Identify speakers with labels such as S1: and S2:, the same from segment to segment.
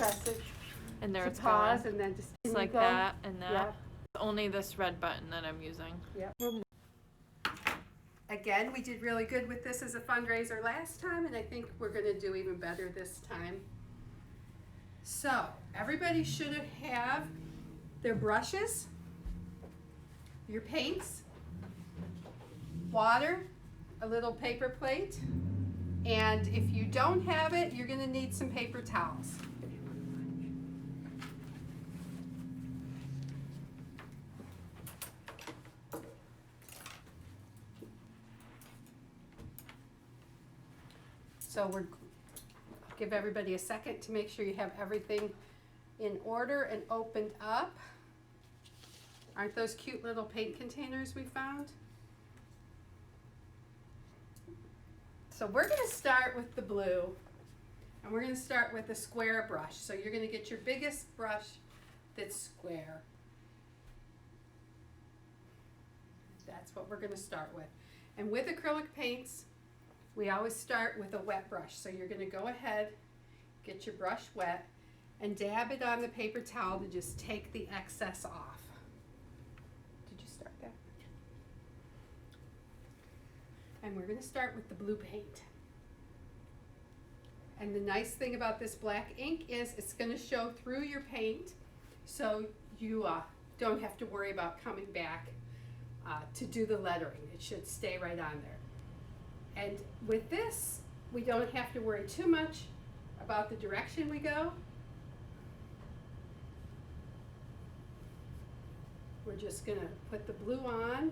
S1: press it
S2: And there
S1: to
S2: it's
S1: pause,
S2: going.
S1: and then just
S2: It's like
S1: go.
S2: that and that.
S1: Yep.
S2: Only this red button that I'm using.
S1: Yep. Again, we did really good with this as a fundraiser last time, and I think we're going to do even better this time. So everybody should have their brushes, your paints, water, a little paper plate, and if you don't have it, you're going to need some paper towels. So we'll give everybody a second to make sure you have everything in order and opened up. Aren't those cute little paint containers we found? So we're going to start with the blue, and we're going to start with a square brush. So you're going to get your biggest brush that's square. That's what we're going to start with. And with acrylic paints, we always start with a wet brush. So you're going to go ahead, get your brush wet, and dab it on the paper towel to just take the excess off. Did you start that? And we're going to start with the blue paint. And the nice thing about this black ink is it's going to show through your paint, so you don't have to worry about coming back to do the lettering. It should stay right on there. And with this, we don't have to worry too much about the direction we go. We're just going to put the blue on.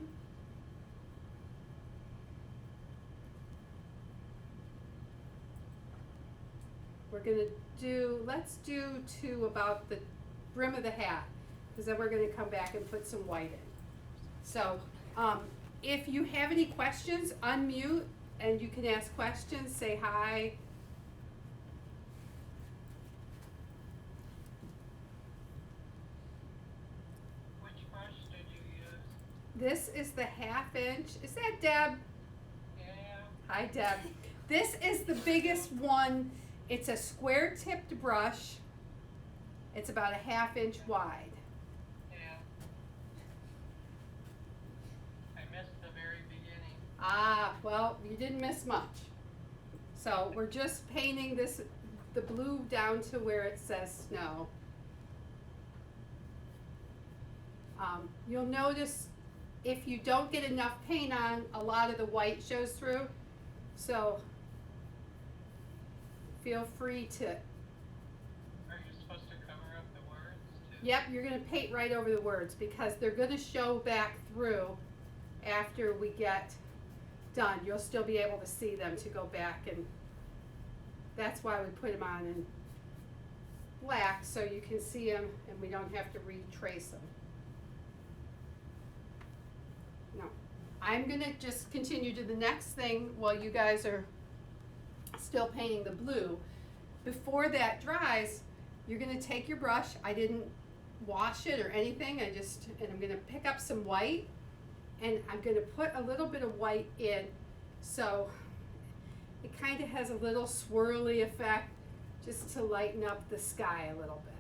S1: We're going to do, let's do to about the brim of the hat, because then we're going to come back and put some white in. So if you have any questions, unmute and you can ask questions, say hi.
S3: Which brush did you use?
S1: This is the 1/2 inch. Is that Deb?
S3: Yeah.
S1: Hi Deb. This is the biggest one. It's a square tipped brush. It's about a 1/2 inch wide.
S3: Yeah. I missed the very beginning.
S1: Ah, well, you didn't miss much. So we're just painting this, the blue down to where it says snow. You'll notice if you don't get enough paint on, a lot of the white shows through. So feel free to.
S3: Are you supposed to cover up the words too?
S1: Yep, you're going to paint right over the words because they're going to show back through after we get done. You'll still be able to see them to go back, and that's why we put them on in black so you can see them and we don't have to retrace them. No, I'm going to just continue to the next thing while you guys are still painting the blue. Before that dries, you're going to take your brush. I didn't wash it or anything. And I'm going to pick up some white, and I'm going to put a little bit of white in so it kind of has a little swirly effect just to lighten up the sky a little bit.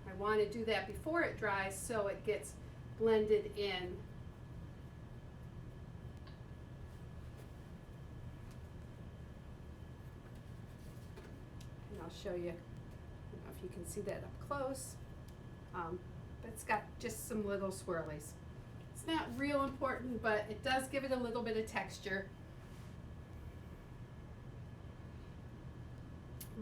S1: I want to do that before it dries so it gets blended in. And I'll show you, I don't know if you can see that up close, but it's got just some little swirlies. It's not real important, but it does give it a little bit of texture.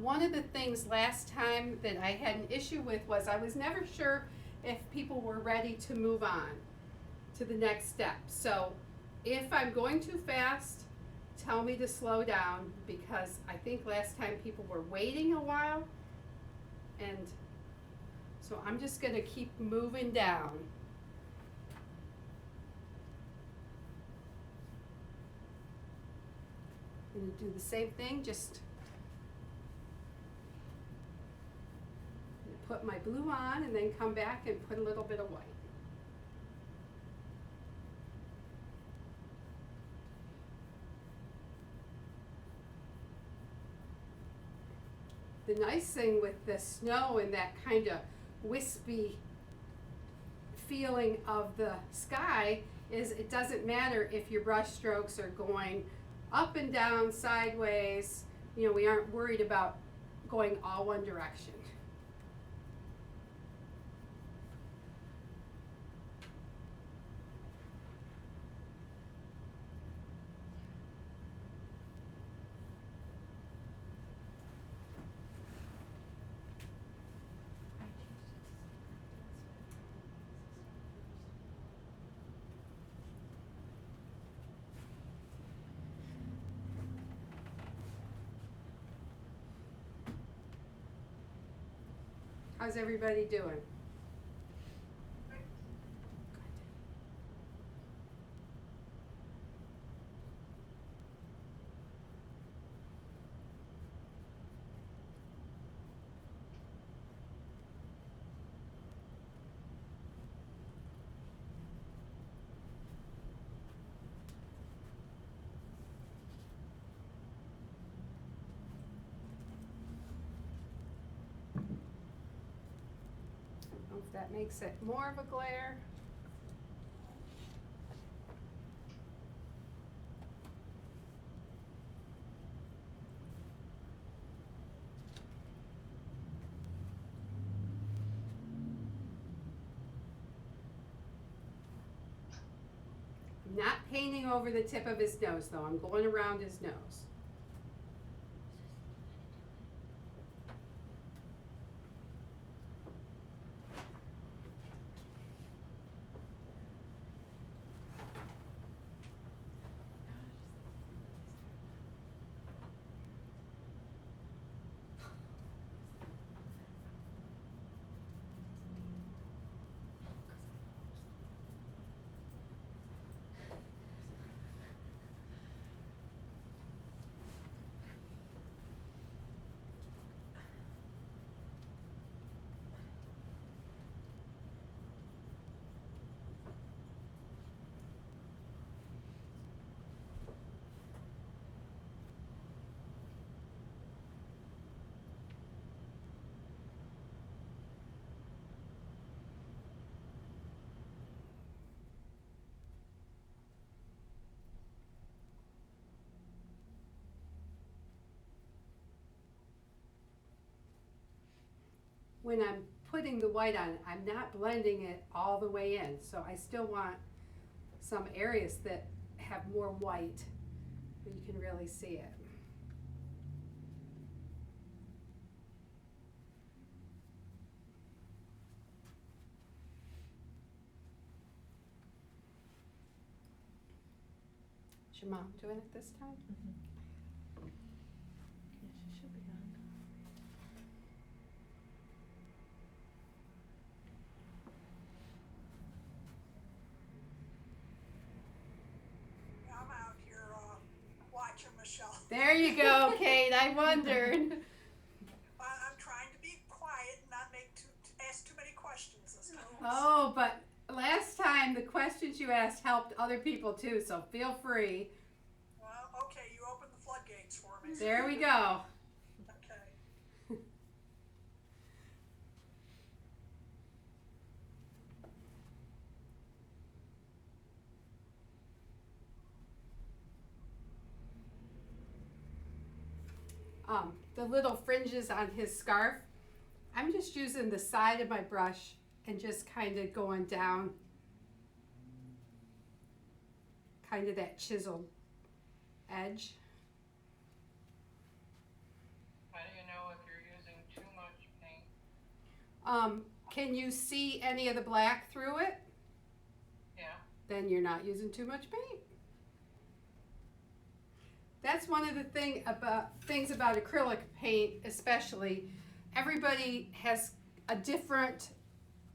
S1: One of the things last time that I had an issue with was I was never sure if people were ready to move on to the next step. So if I'm going too fast, tell me to slow down, because I think last time people were waiting a while, and so I'm just going to keep moving down. I'm going to do the same thing, just put my blue on and then come back and put a little bit of white. The nice thing with the snow and that kind of wispy feeling of the sky is it doesn't matter if your brush strokes are going up and down, sideways. You know, we aren't worried about going all one direction. How's everybody doing? I don't know if that makes it more of a glare. I'm not painting over the tip of his nose though, I'm going around his nose. When I'm putting the white on, I'm not blending it all the way in. So I still want some areas that have more white where you can really see it. Is your mom doing it this time?
S2: Yeah, she should be on.
S4: I'm out here watching Michelle.
S1: There you go, Kate. I wondered.
S4: I'm trying to be quiet and not ask too many questions this time.
S1: Oh, but last time the questions you asked helped other people too, so feel free.
S4: Well, okay, you opened the floodgates for me.
S1: There we go.
S4: Okay.
S1: The little fringes on his scarf, I'm just using the side of my brush and just kind of going down, kind of that chiseled edge.
S3: How do you know if you're using too much paint?
S1: Can you see any of the black through it?
S3: Yeah.
S1: Then you're not using too much paint. That's one of the things about acrylic paint, especially. Everybody has a different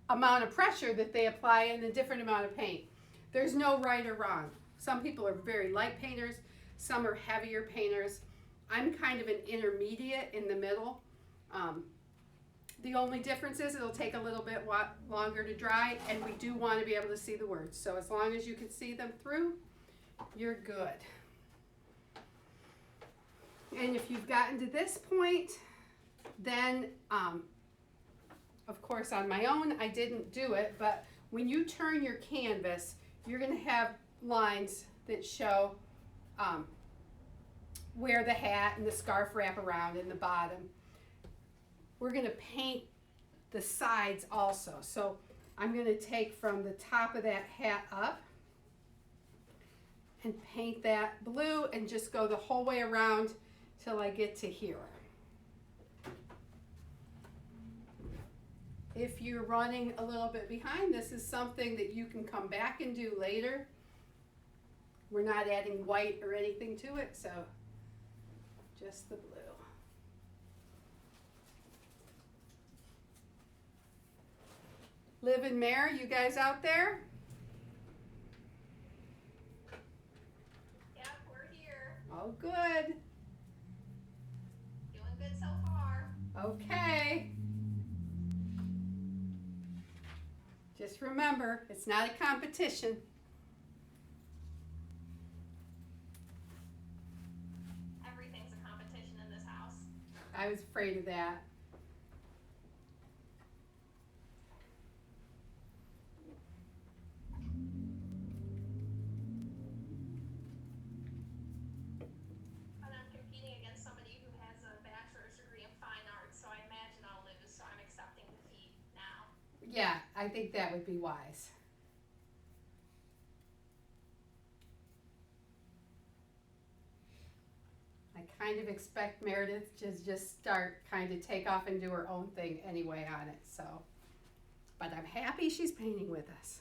S1: amount of pressure that they apply and a different amount of paint. There's no right or wrong. Some people are very light painters, some are heavier painters. I'm kind of an intermediate in the middle. The only difference is it'll take a little bit longer to dry, and we do want to be able to see the words. So as long as you can see them through, you're good. And if you've gotten to this point, then, of course, on my own, I didn't do it, but when you turn your canvas, you're going to have lines that show where the hat and the scarf wrap around in the bottom. We're going to paint the sides also. So I'm going to take from the top of that hat up and paint that blue and just go the whole way around till I get to here. If you're running a little bit behind, this is something that you can come back and do later. We're not adding white or anything to it, so just the blue. Liv and Mare, you guys out there?
S2: Yep, we're here.
S1: Oh, good.
S2: Doing good so far.
S1: Okay. Just remember, it's not a competition.
S2: Everything's a competition in this house.
S1: I was afraid of that.
S2: And I'm competing against somebody who has a bachelor's degree in fine arts, so I imagine I'll lose, so I'm accepting defeat now.
S1: Yeah, I think that would be wise. I kind of expect Meredith to just kind of take off and do her own thing anyway on it, so. But I'm happy she's painting with us.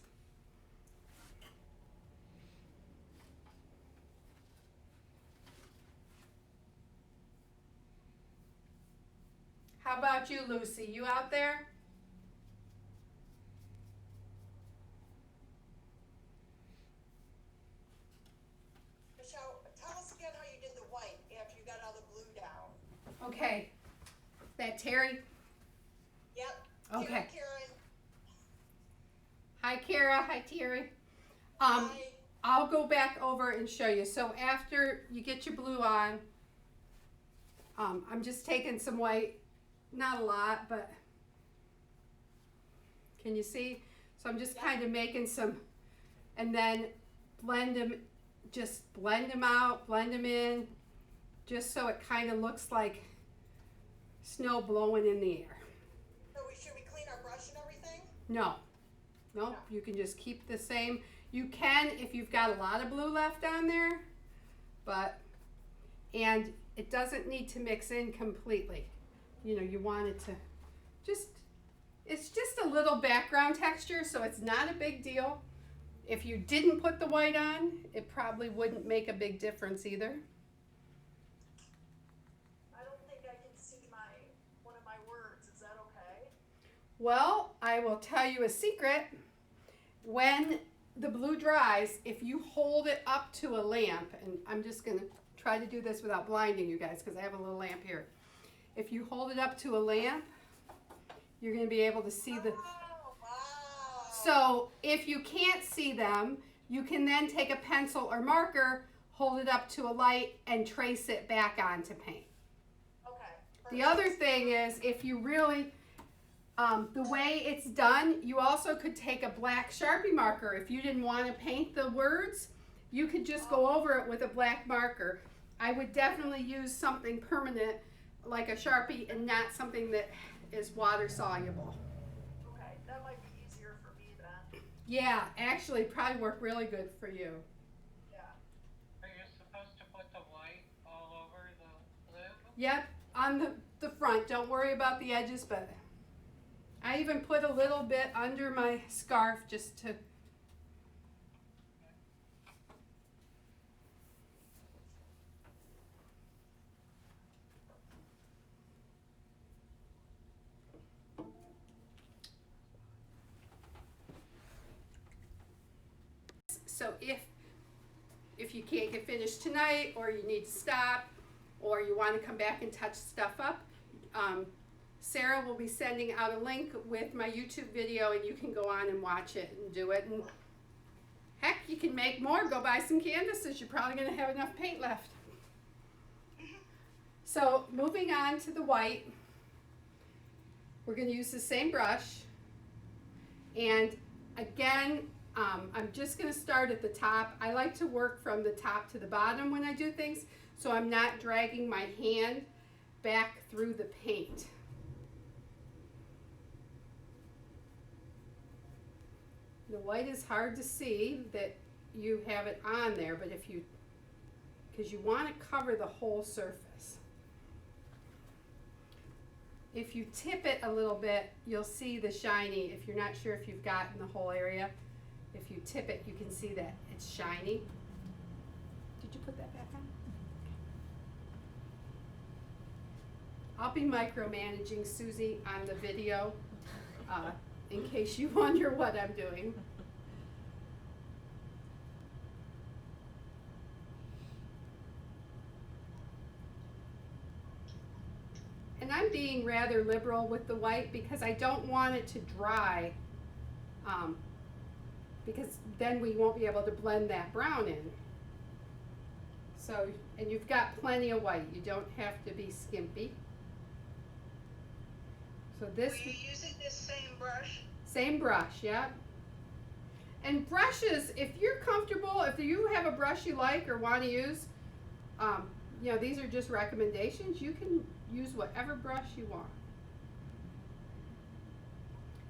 S1: How about you, Lucy? You out there?
S4: Michelle, tell us again how you did the white after you got all the blue down.
S1: Okay. That Terry?
S4: Yep.
S1: Okay.
S4: Karen.
S1: Hi, Kara. Hi, Terry.
S4: Hi.
S1: I'll go back over and show you. So after you get your blue on, I'm just taking some white, not a lot, but can you see? So I'm just kind of making some, and then just blend them out, blend them in, just so it kind of looks like snow blowing in the air.
S4: So should we clean our brush and everything?
S1: No, you can just keep the same. You can if you've got a lot of blue left on there, and it doesn't need to mix in completely. You know, you want it to it's just a little background texture, so it's not a big deal. If you didn't put the white on, it probably wouldn't make a big difference either.
S4: I don't think I can see one of my words. Is that okay?
S1: Well, I will tell you a secret. When the blue dries, if you hold it up to a lamp, and I'm just going to try to do this without blinding you guys because I have a little lamp here. If you hold it up to a lamp, you're going to be able to see the...
S4: Oh, wow.
S1: So if you can't see them, you can then take a pencil or marker, hold it up to a light, and trace it back onto paint.
S4: Okay.
S1: The other thing is, if you really, the way it's done, you also could take a black Sharpie marker. If you didn't want to paint the words, you could just go over it with a black marker. I would definitely use something permanent like a Sharpie and not something that is water soluble.
S4: Okay, that might be easier for me then.
S1: Yeah, actually probably work really good for you.
S4: Yeah.
S3: Are you supposed to put the white all over the blue?
S1: Yep, on the front. Don't worry about the edges, but I even put a little bit under my scarf just to... So if you can't get finished tonight, or you need to stop, or you want to come back and touch stuff up, Sarah will be sending out a link with my YouTube video, and you can go on and watch it and do it. And heck, you can make more. Go buy some canvases. You're probably going to have enough paint left. So moving on to the white. We're going to use the same brush. And again, I'm just going to start at the top. I like to work from the top to the bottom when I do things, so I'm not dragging my hand back through the paint. The white is hard to see that you have it on there, but if you, because you want to cover the whole surface. If you tip it a little bit, you'll see the shiny. If you're not sure if you've gotten the whole area, if you tip it, you can see that it's shiny. Did you put that back on? I'll be micromanaging Susie on the video, in case you wonder what I'm doing. And I'm being rather liberal with the white because I don't want it to dry, because then we won't be able to blend that brown in. So, and you've got plenty of white. You don't have to be skimpy. So this.
S5: Were you using this same brush?
S1: Same brush, yeah. And brushes, if you're comfortable, if you have a brush you like or want to use, you know, these are just recommendations. You can use whatever brush you want.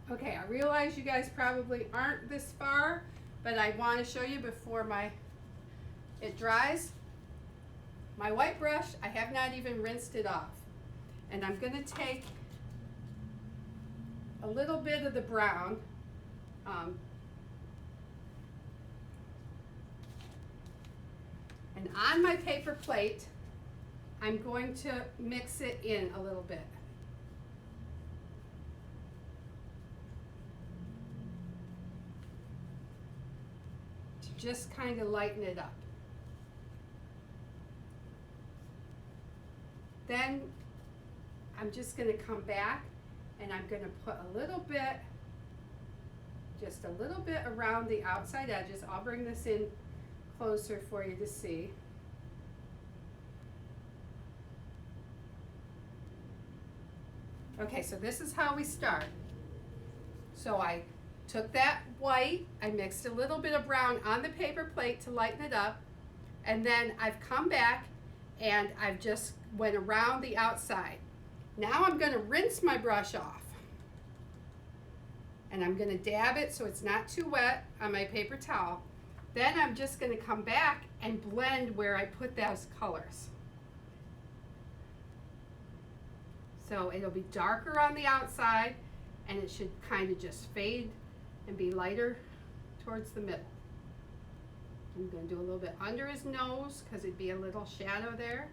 S1: Okay, I realize you guys probably aren't this far, but I want to show you before it dries. My white brush, I have not even rinsed it off. And I'm going to take a little bit of the brown, and on my paper plate, I'm going to mix it in a little bit. To just kind of lighten it up. Then I'm just going to come back and I'm going to put a little bit, just a little bit around the outside edges. I'll bring this in closer for you to see. Okay, so this is how we start. So I took that white, I mixed a little bit of brown on the paper plate to lighten it up, and then I've come back and I've just went around the outside. Now I'm going to rinse my brush off. And I'm going to dab it so it's not too wet on my paper towel. Then I'm just going to come back and blend where I put those colors. So it'll be darker on the outside and it should kind of just fade and be lighter towards the middle. I'm going to do a little bit under his nose because it'd be a little shadow there.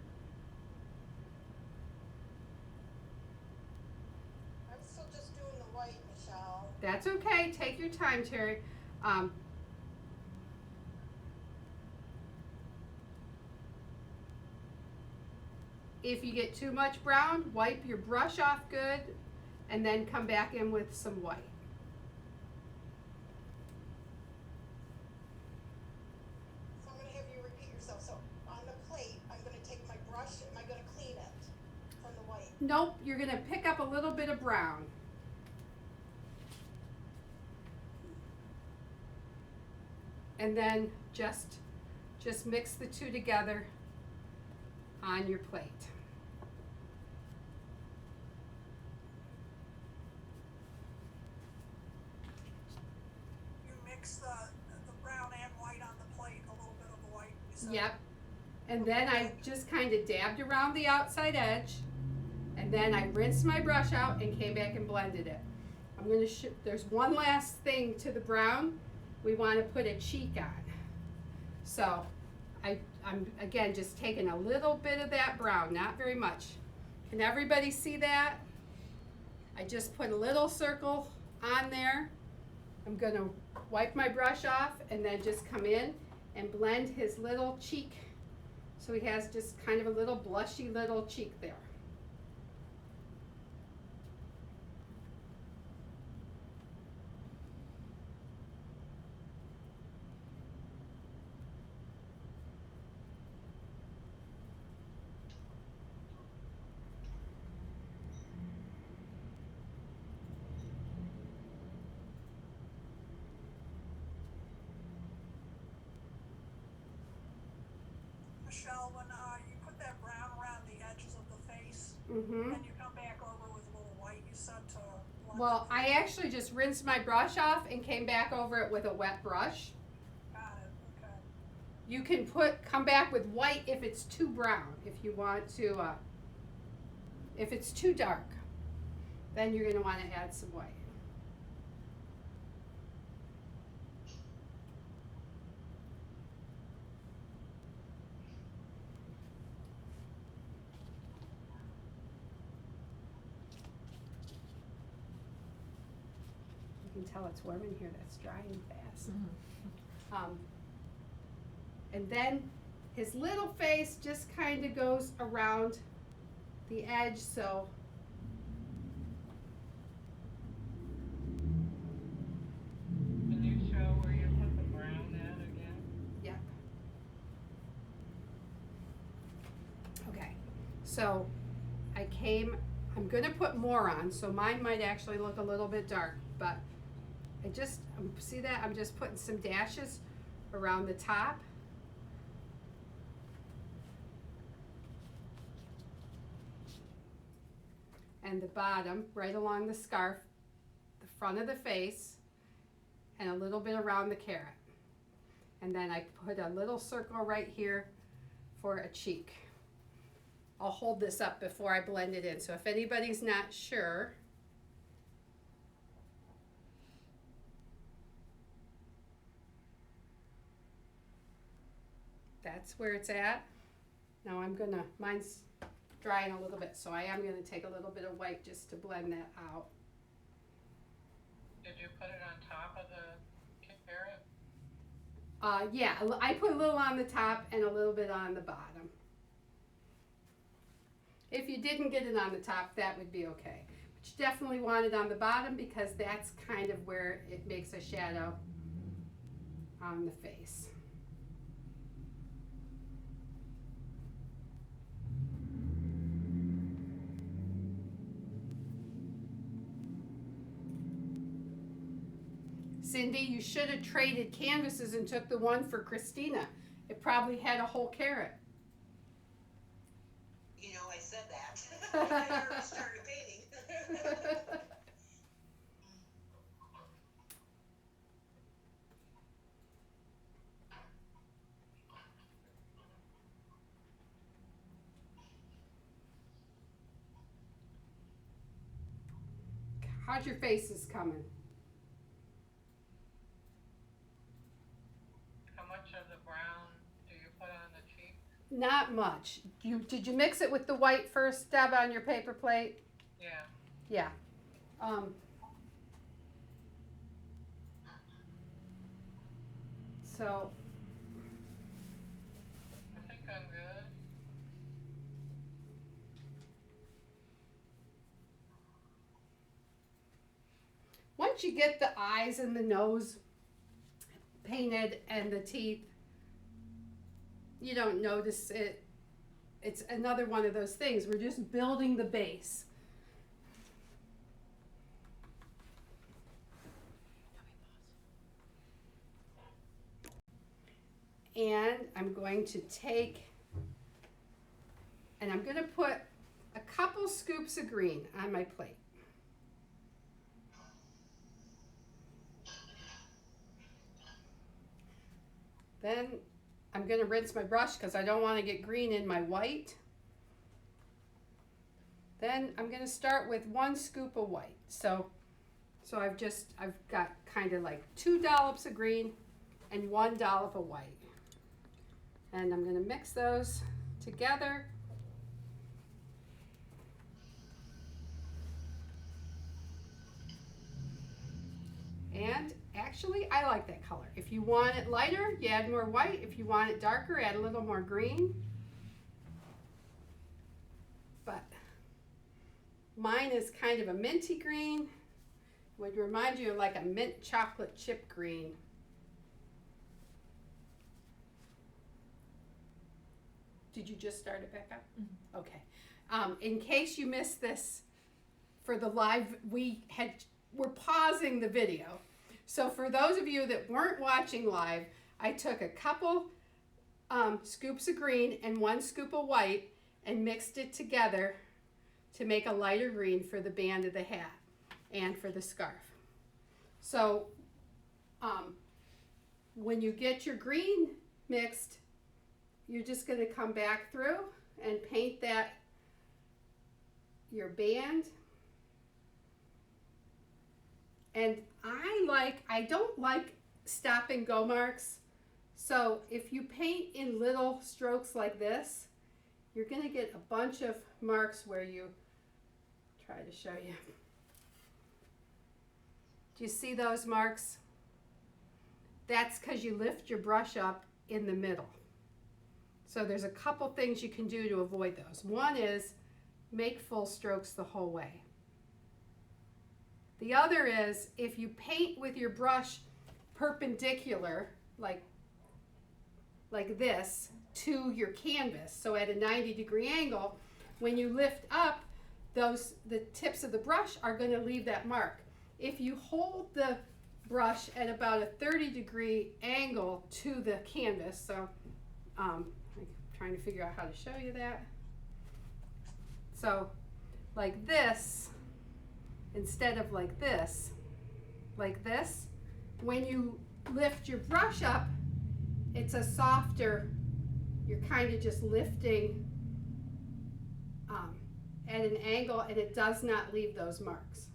S5: I'm still just doing the white, Michelle.
S1: That's okay. Take your time, Terry. If you get too much brown, wipe your brush off good and then come back in with some white.
S5: So I'm going to have you repeat yourself. So on the plate, I'm going to take my brush. Am I going to clean it from the white?
S1: Nope, you're going to pick up a little bit of brown. And then just mix the two together on your plate.
S4: You mix the brown and white on the plate, a little bit of the white. You said?
S1: Yep. And then I just kind of dabbed around the outside edge, and then I rinsed my brush out and came back and blended it. I'm going to there's one last thing to the brown. We want to put a cheek on. So I'm again just taking a little bit of that brown, not very much. Can everybody see that? I just put a little circle on there. I'm going to wipe my brush off and then just come in and blend his little cheek so he has just kind of a little blushy little cheek there. Mm-hmm.
S4: Then you come back over with a little white, you said to blend
S1: Well,
S4: it
S1: I
S4: through.
S1: actually just rinsed my brush off and came back over it with a wet brush.
S4: Got it, okay.
S1: You can come back with white if it's too brown. If you want to, if it's too dark, then you're going to want to add some white. You can tell it's warm in here. That's drying fast. And then his little face just kind of goes around the edge, so
S3: Can you show where you put the brown at again?
S1: yeah. Okay, so I'm gonna put more on, so mine might actually look a little bit dark, but see that? I'm just putting some dashes around the top. And the bottom, right along the scarf, the front of the face, and a little bit around the carrot. And then I put a little circle right here for a cheek. I'll hold this up before I blend it in, so if anybody's not sure, that's where it's at. Now mine's drying a little bit, so I am gonna take a little bit of white just to blend that out.
S3: Did you put it on top of the carrot?
S1: Yeah, I put a little on the top and a little bit on the bottom. If you didn't get it on the top, that would be okay. But you definitely want it on the bottom because that's kind of where it makes a shadow on the face. Cindy, you should have traded canvases and took the one for Christina. It probably had a whole carrot.
S5: You know, I said that. I already started painting.
S1: How's your faces coming?
S3: How much of the brown do you put on the cheek?
S1: Not much. Did you mix it with the white first, Deb, on your paper plate?
S3: Yeah.
S1: Yeah. So
S3: I think I'm good.
S1: once you get the eyes and the nose painted and the teeth, you don't notice it. It's another one of those things. We're just building the base. And I'm going to take, and I'm going to put a couple scoops of green on my plate. Then I'm going to rinse my brush because I don't want to get green in my white. Then I'm going to start with 1 scoop of white. So I've got kind of like 2 dollops of green and 1 dollop of white. And I'm going to mix those together. And actually, I like that color. If you want it lighter, you add more white. If you want it darker, add a little more green. But mine is kind of a minty green. Would remind you of like a mint chocolate chip green. Did you just start it back up? Mm-hmm. Okay. In case you missed this for the live, we're pausing the video. So for those of you that weren't watching live, I took a couple scoops of green and 1 scoop of white and mixed it together to make a lighter green for the band of the hat and for the scarf. So when you get your green mixed, you're just going to come back through and paint that, your band. And I don't like stop and go marks. So if you paint in little strokes like this, you're going to get a bunch of marks where you, try to show you. Do you see those marks? That's because you lift your brush up in the middle. So there's a couple things you can do to avoid those. One is make full strokes the whole way. The other is if you paint with your brush perpendicular, like this, to your canvas, so at a 90-degree angle, when you lift up, the tips of the brush are going to leave that mark. If you hold the brush at about a 30-degree angle to the canvas, so I'm trying to figure out how to show you that. So like this, instead of like this, when you lift your brush up, it's a softer, you're kind of just lifting at an angle, and it does not leave those marks.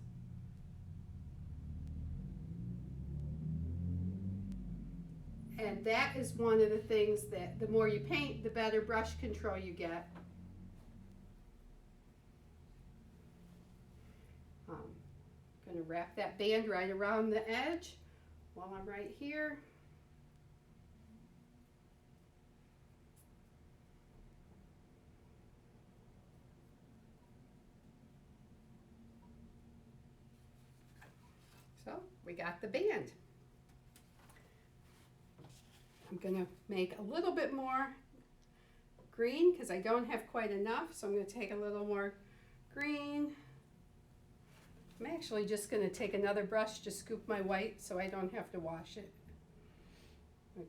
S1: And that is one of the things that the more you paint, the better brush control you get. I'm going to wrap that band right around the edge while I'm right here. So we got the band. I'm going to make a little bit more green because I don't have quite enough, so I'm going to take a little more green. I'm actually just going to take another brush to scoop my white so I don't have to wash it again.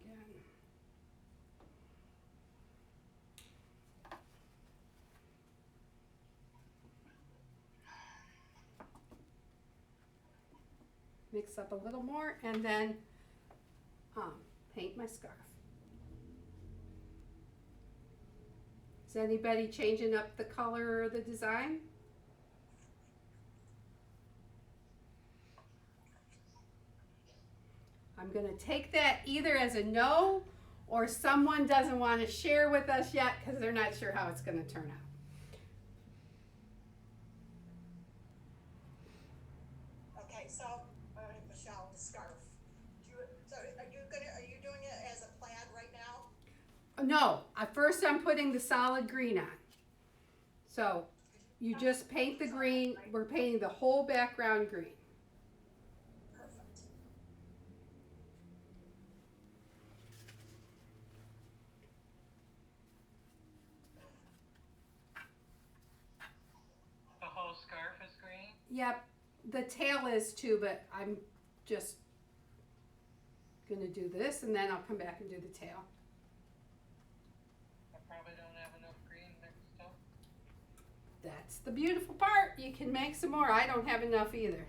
S1: Mix up a little more and then paint my scarf. Is anybody changing up the color or the design? I'm going to take that either as a no or someone doesn't want to share with us yet because they're not sure how it's going to turn out.
S5: Okay, so Michelle, the scarf. Are you doing it as a plaid right now?
S1: No, first I'm putting the solid green on. So you just paint the green. We're painting the whole background green.
S5: Perfect.
S3: The whole scarf is green?
S1: Yep, the tail is too, but I'm just going to do this and then I'll come back and do the tail.
S3: I probably don't have enough green mixed up.
S1: That's the beautiful part. You can make some more. I don't have enough either.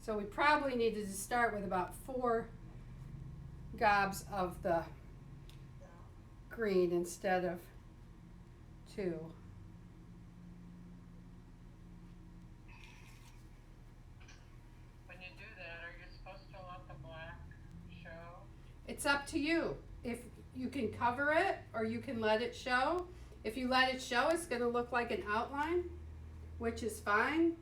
S1: So we probably needed to start with about 4 gobs of the green instead of 2.
S3: When you do that, are you supposed to let the black show?
S1: It's up to you. If you can cover it or you can let it show. If you let it show, it's going to look like an outline, which is fine.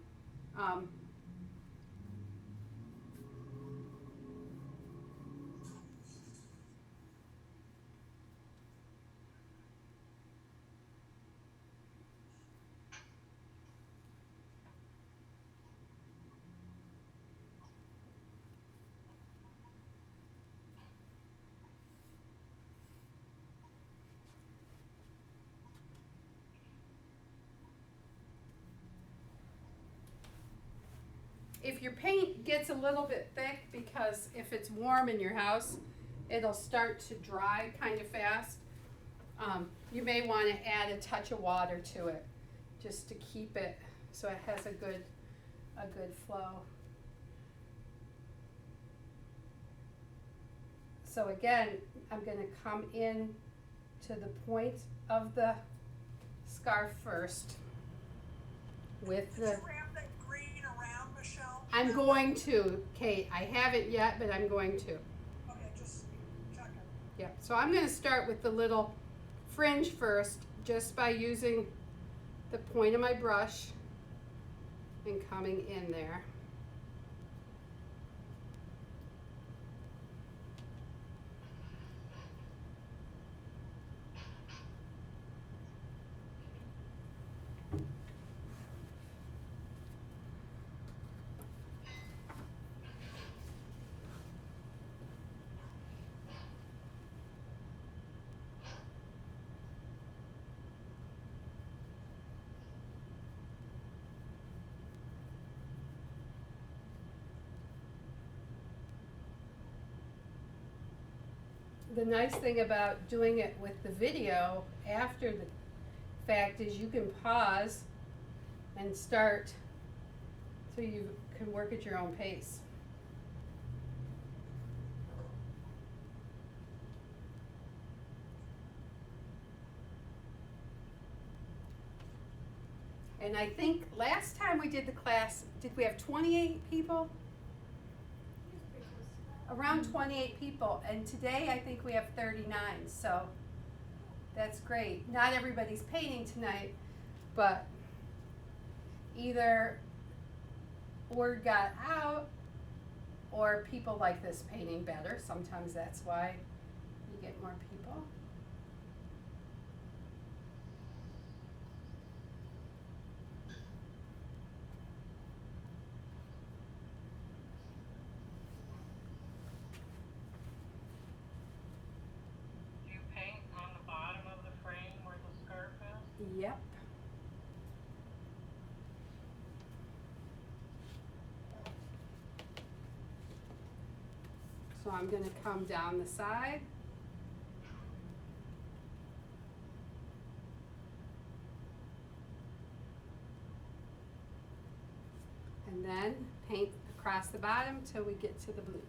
S1: If your paint gets a little bit thick, because if it's warm in your house, it'll start to dry kind of fast. You may want to add a touch of water to it just to keep it so it has a good flow. So again, I'm going to come in to the point of the scarf first with
S4: Did
S1: the.
S4: you wrap that green around, Michelle?
S1: I'm going to, Kate. I haven't yet, but I'm going to.
S4: Okay, just checking.
S1: Yep. So I'm going to start with the little fringe first, just by using the point of my brush and coming in there. The nice thing about doing it with the video after the fact is you can pause and start so you can work at your own pace. And I think last time we did the class, did we have 28 people? Around 28 people, and today I think we have 39, so that's great. Not everybody's painting tonight, but either word got out or people like this painting better. Sometimes that's why you get more people.
S3: Do you paint on the bottom of the frame where the scarf is?
S1: Yep. So I'm going to come down the side. And then paint across the bottom till we get to the blue.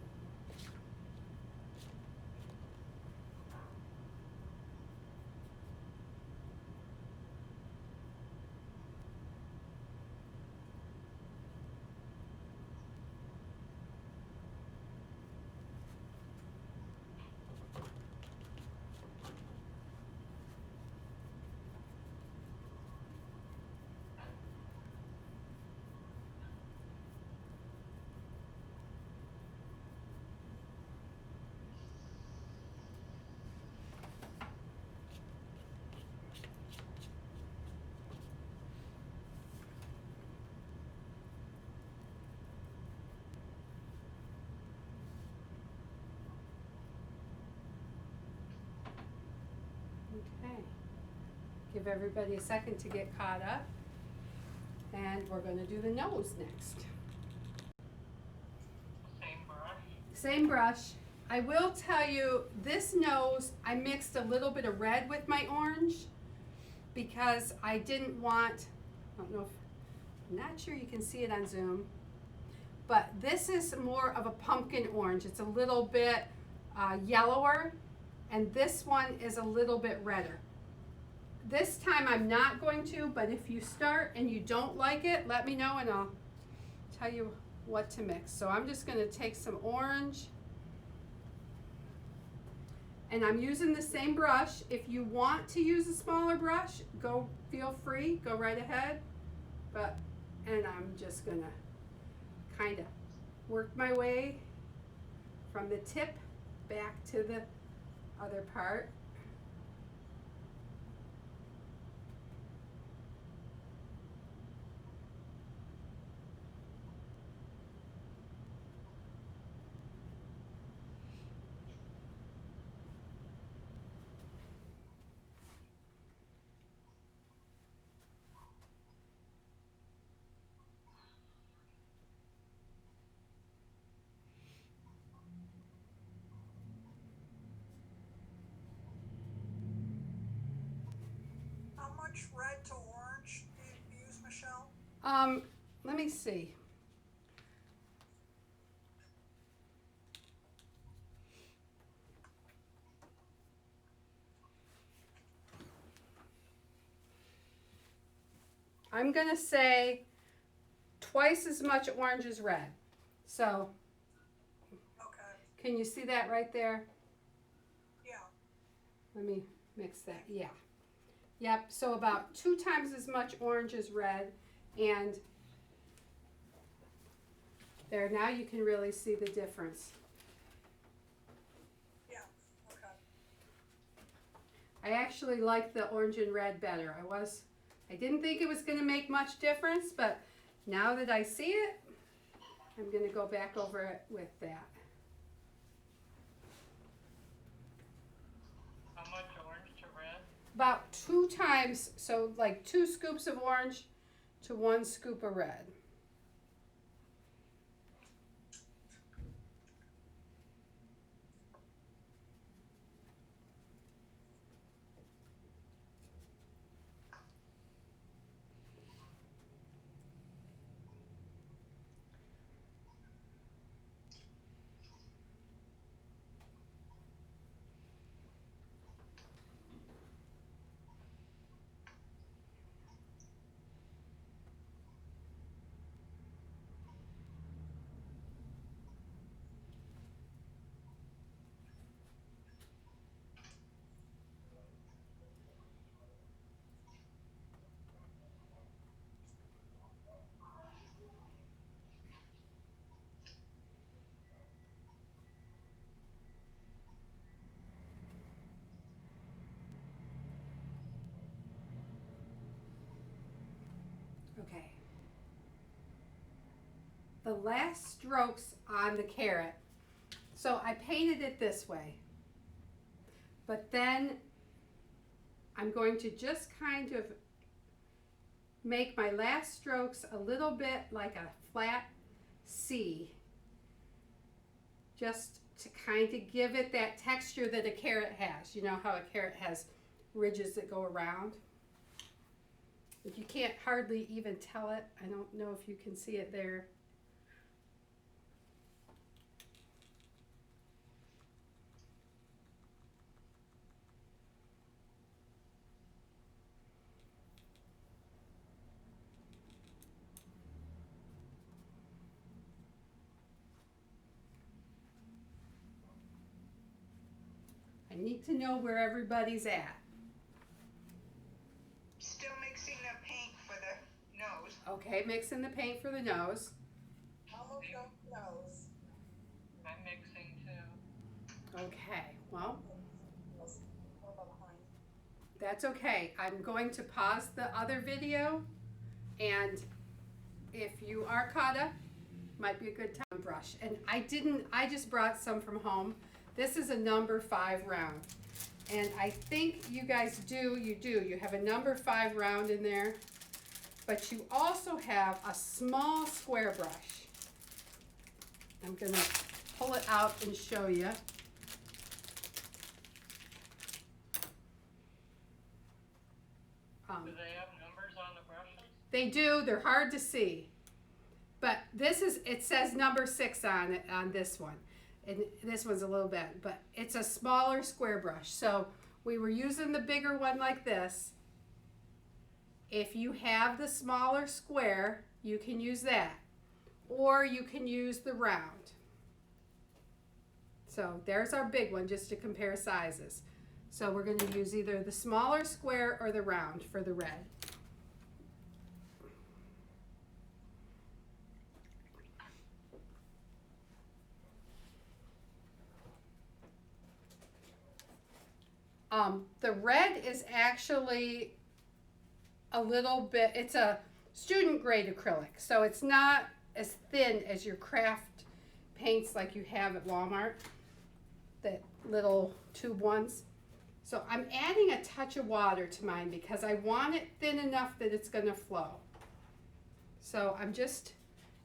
S1: Okay. Give everybody a second to get caught up. And we're going to do the nose next.
S3: Same brush?
S1: Same brush. I will tell you, this nose, I mixed a little bit of red with my orange because I didn't want, I don't know if, I'm not sure you can see it on Zoom, but this is more of a pumpkin orange. It's a little bit yellower, and this one is a little bit redder. This time I'm not going to, but if you start and you don't like it, let me know and I'll tell you what to mix. So I'm just going to take some orange, and I'm using the same brush. If you want to use a smaller brush, feel free, go right ahead. And I'm just going to kind of work my way from the tip back to the other part.
S4: How much red to orange do you use, Michelle?
S1: Let me see. I'm gonna say twice as much orange as red. So,
S4: Okay,
S1: can you see that right there?
S4: yeah,
S1: Let me mix that, yeah. Yep, so about 2 times as much orange as red, and there, now you can really see the difference.
S4: yeah, okay.
S1: I actually like the orange and red better. I didn't think it was gonna make much difference, but now that I see it, I'm gonna go back over it with that.
S3: How much orange to red?
S1: About 2 times, so like 2 scoops of orange to 1 scoop of red. Okay. The last strokes on the carrot. So I painted it this way. But then I'm going to just kind of make my last strokes a little bit like a flat C. Just to kind of give it that texture that a carrot has. You know how a carrot has ridges that go around? If you can't hardly even tell it, I don't know if you can see it there. I need to know where everybody's at.
S6: Still mixing the paint for the nose.
S1: Okay, mixing the paint for the nose.
S5: Almost on the nose.
S3: I'm mixing too.
S1: Okay, well,
S5: Nose. What about behind?
S1: that's okay. I'm going to pause the other video, and if you are caught up, might be a good time brush. And I just brought some from home. This is a number 5 round. And I think you guys do. You have a number 5 round in there, but you also have a small square brush. I'm gonna pull it out and show you.
S3: Do they have numbers on the brushes?
S1: They do. They're hard to see. But it says number 6 on it, on this one. And this one's a little bit, but it's a smaller square brush. So we were using the bigger one like this. If you have the smaller square, you can use that. Or you can use the round. So there's our big one, just to compare sizes. So we're going to use either the smaller square or the round for the red. The red is actually a little bit, it's a student grade acrylic, so it's not as thin as your craft paints like you have at Walmart, the little tube ones. So I'm adding a touch of water to mine because I want it thin enough that it's going to flow. So I'm just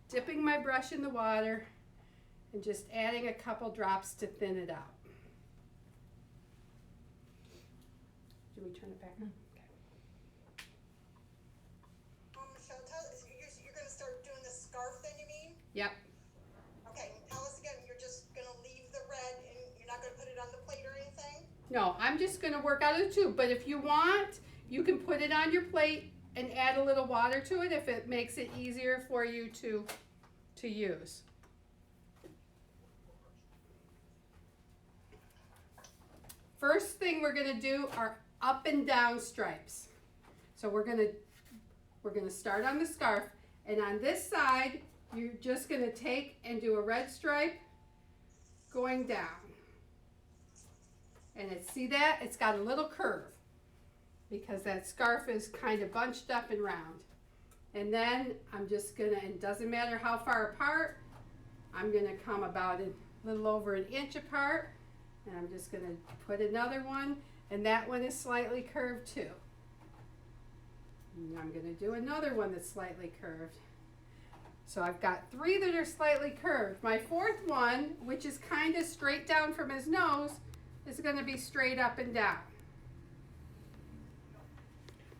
S1: dipping my brush in the water and just adding a couple drops to thin it out. Do we turn it back on? Okay.
S5: Michelle, you're
S1: No, I'm just gonna work out of the tube, but if you want, you can put it on your plate and add a little water to it if it makes it easier for you to use. First thing we're gonna do are up and down stripes. So we're gonna start on the scarf, and on this side, you're just gonna take and do a red stripe going down. And see that? It's got a little curve because that scarf is kind of bunched up and round. And then I'm just gonna, and it doesn't matter how far apart, I'm gonna come about a little over an inch apart, and I'm just gonna put another one, and that one is slightly curved too. And I'm gonna do another one that's slightly curved. So I've got 3 that are slightly curved. My 4th one, which is kind of straight down from his nose, is gonna be straight up and down.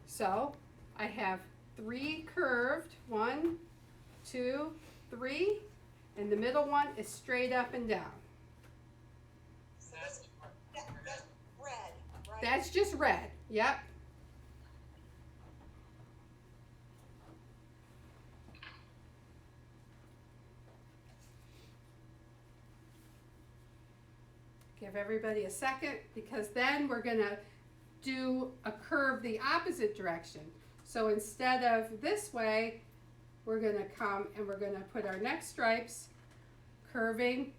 S1: So I have 3 curved, 1, 2, 3, and the middle one is straight up and down.
S5: So that's red, right?
S1: That's just red, yep. Give everybody a second, because then we're gonna do a curve the opposite direction. So instead of this way, we're gonna come and we're gonna put our next stripes curving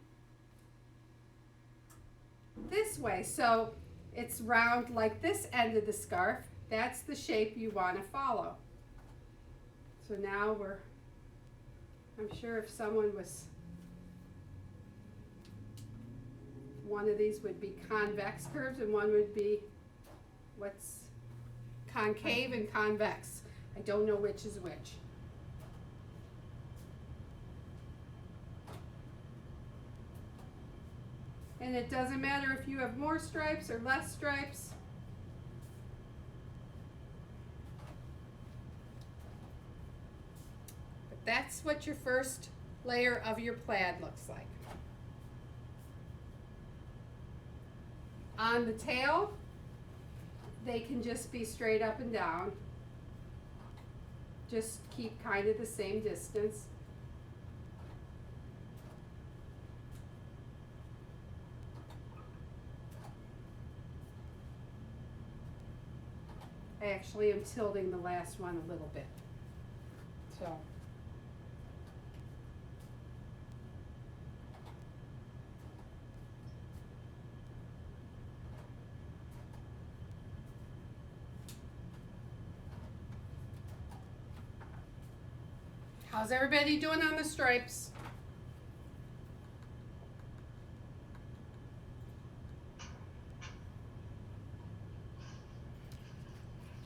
S1: this way. So it's round like this end of the scarf. That's the shape you wanna follow. So now I'm sure if someone was, one of these would be convex curves and one would be what's concave and convex. I don't know which is which. And it doesn't matter if you have more stripes or less stripes. But that's what your first layer of your plaid looks like. On the tail, they can just be straight up and down. Just keep kind of the same distance. I actually am tilting the last one a little bit. So. How's everybody doing on the stripes?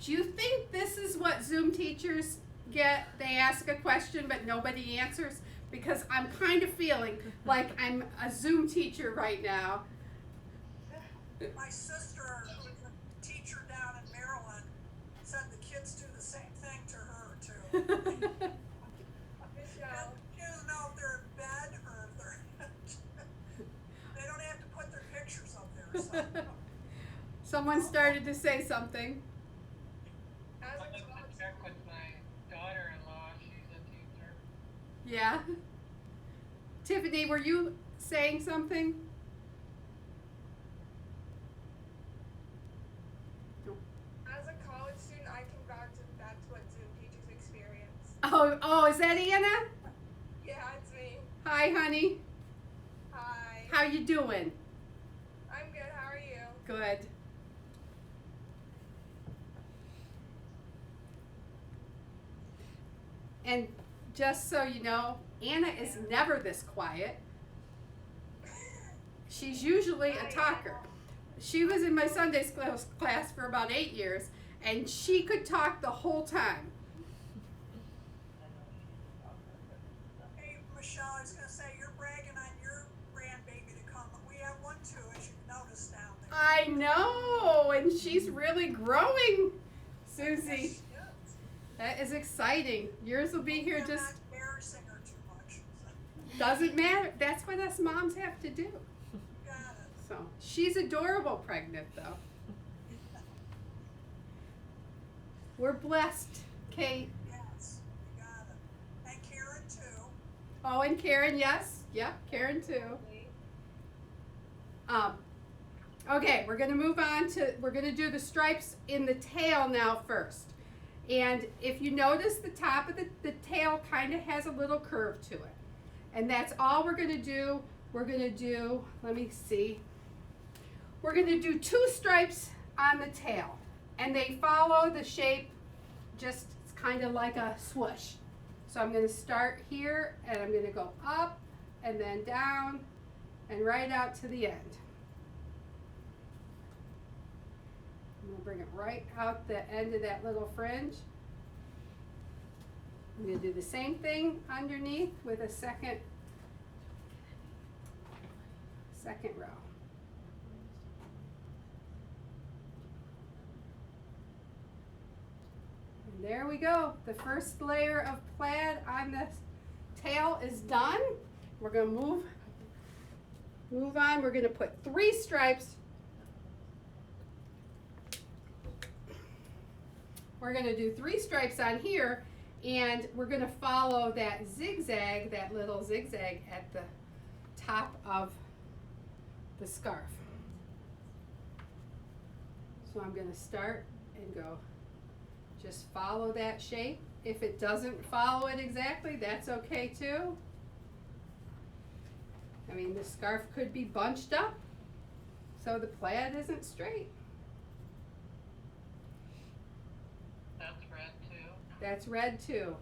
S1: Do you think this is what Zoom teachers get? They ask a question but nobody answers? Because I'm kind of feeling like I'm a Zoom teacher right now.
S4: My sister, who's a teacher down in Maryland, said the kids do the same thing to her too. She doesn't know if they're in bed or if they're they don't have to put their pictures up there. So.
S1: Someone started to say something.
S3: I'll have to check with my daughter-in-law, she's a teacher.
S1: Yeah. Tiffany, were you saying something?
S7: As a college student, I can vouch that that's what Zoom teachers experience.
S1: Oh, is that Anna?
S7: Yeah, it's me.
S1: Hi, honey.
S7: Hi.
S1: How you doing?
S7: I'm good. How are you?
S1: Good. And just so you know, Anna is never this quiet. She's usually a talker. She was in my Sunday school class for about 8 years, and she could talk the whole time.
S4: Hey, Michelle, I was going to say, you're bragging on your grandbaby to come. We have one too, as you've noticed down there.
S1: I know, and she's really growing, Susie.
S4: Yes, yes.
S1: That is exciting. Yours will be here
S4: I'm
S1: just,
S4: not embarrassing her too much. So,
S1: doesn't matter. That's what us moms have to do.
S4: got it.
S1: So she's adorable pregnant though. We're blessed, Kate.
S4: Yes, you got it. And Karen too.
S1: Oh, and Karen, yes. Yep, Karen too. Okay, we're gonna move on to, we're gonna do the stripes in the tail now first. And if you notice, the top of the tail kind of has a little curve to it. And that's all we're gonna do. We're gonna do, let me see. We're gonna do 2 stripes on the tail. And they follow the shape, just kind of like a swoosh. So I'm gonna start here, and I'm gonna go up, and then down, and right out to the end. I'm gonna bring it right out the end of that little fringe. I'm gonna do the same thing underneath with a second row. And there we go. The first layer of plaid on the tail is done. We're gonna move on. We're gonna put 3 stripes. We're gonna do 3 stripes on here, and we're gonna follow that zigzag, that little zigzag at the top of the scarf. So I'm gonna start and go, just follow that shape. If it doesn't follow it exactly, that's okay too. I mean, the scarf could be bunched up, so the plaid isn't straight.
S3: That's red too.
S1: That's red too.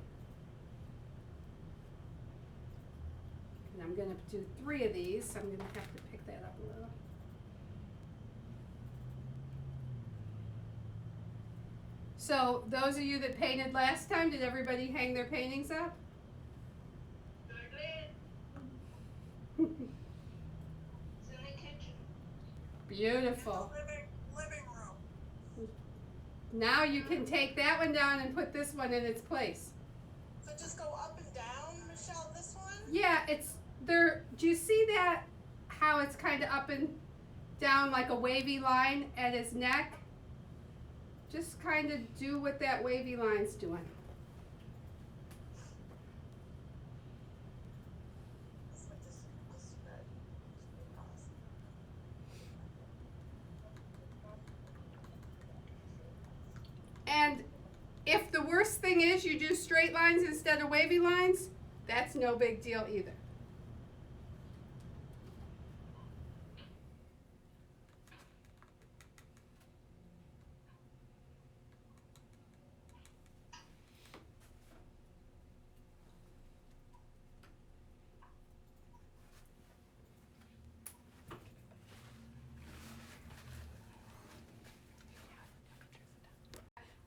S1: And I'm gonna do 3 of these, so I'm gonna have to pick that up a little. So those of you that painted last time, did everybody hang their paintings up?
S6: It's in the kitchen.
S1: Beautiful.
S4: Living room.
S1: Now you can take that one down and put this one in its place.
S5: So just go up and down, Michelle, this one?
S1: Yeah, it's there. Do you see that? How it's kind of up and down like a wavy line at his neck? Just kind of do what that wavy line's doing.
S5: This one just red.
S1: And if the worst thing is you do straight lines instead of wavy lines, that's no big deal either.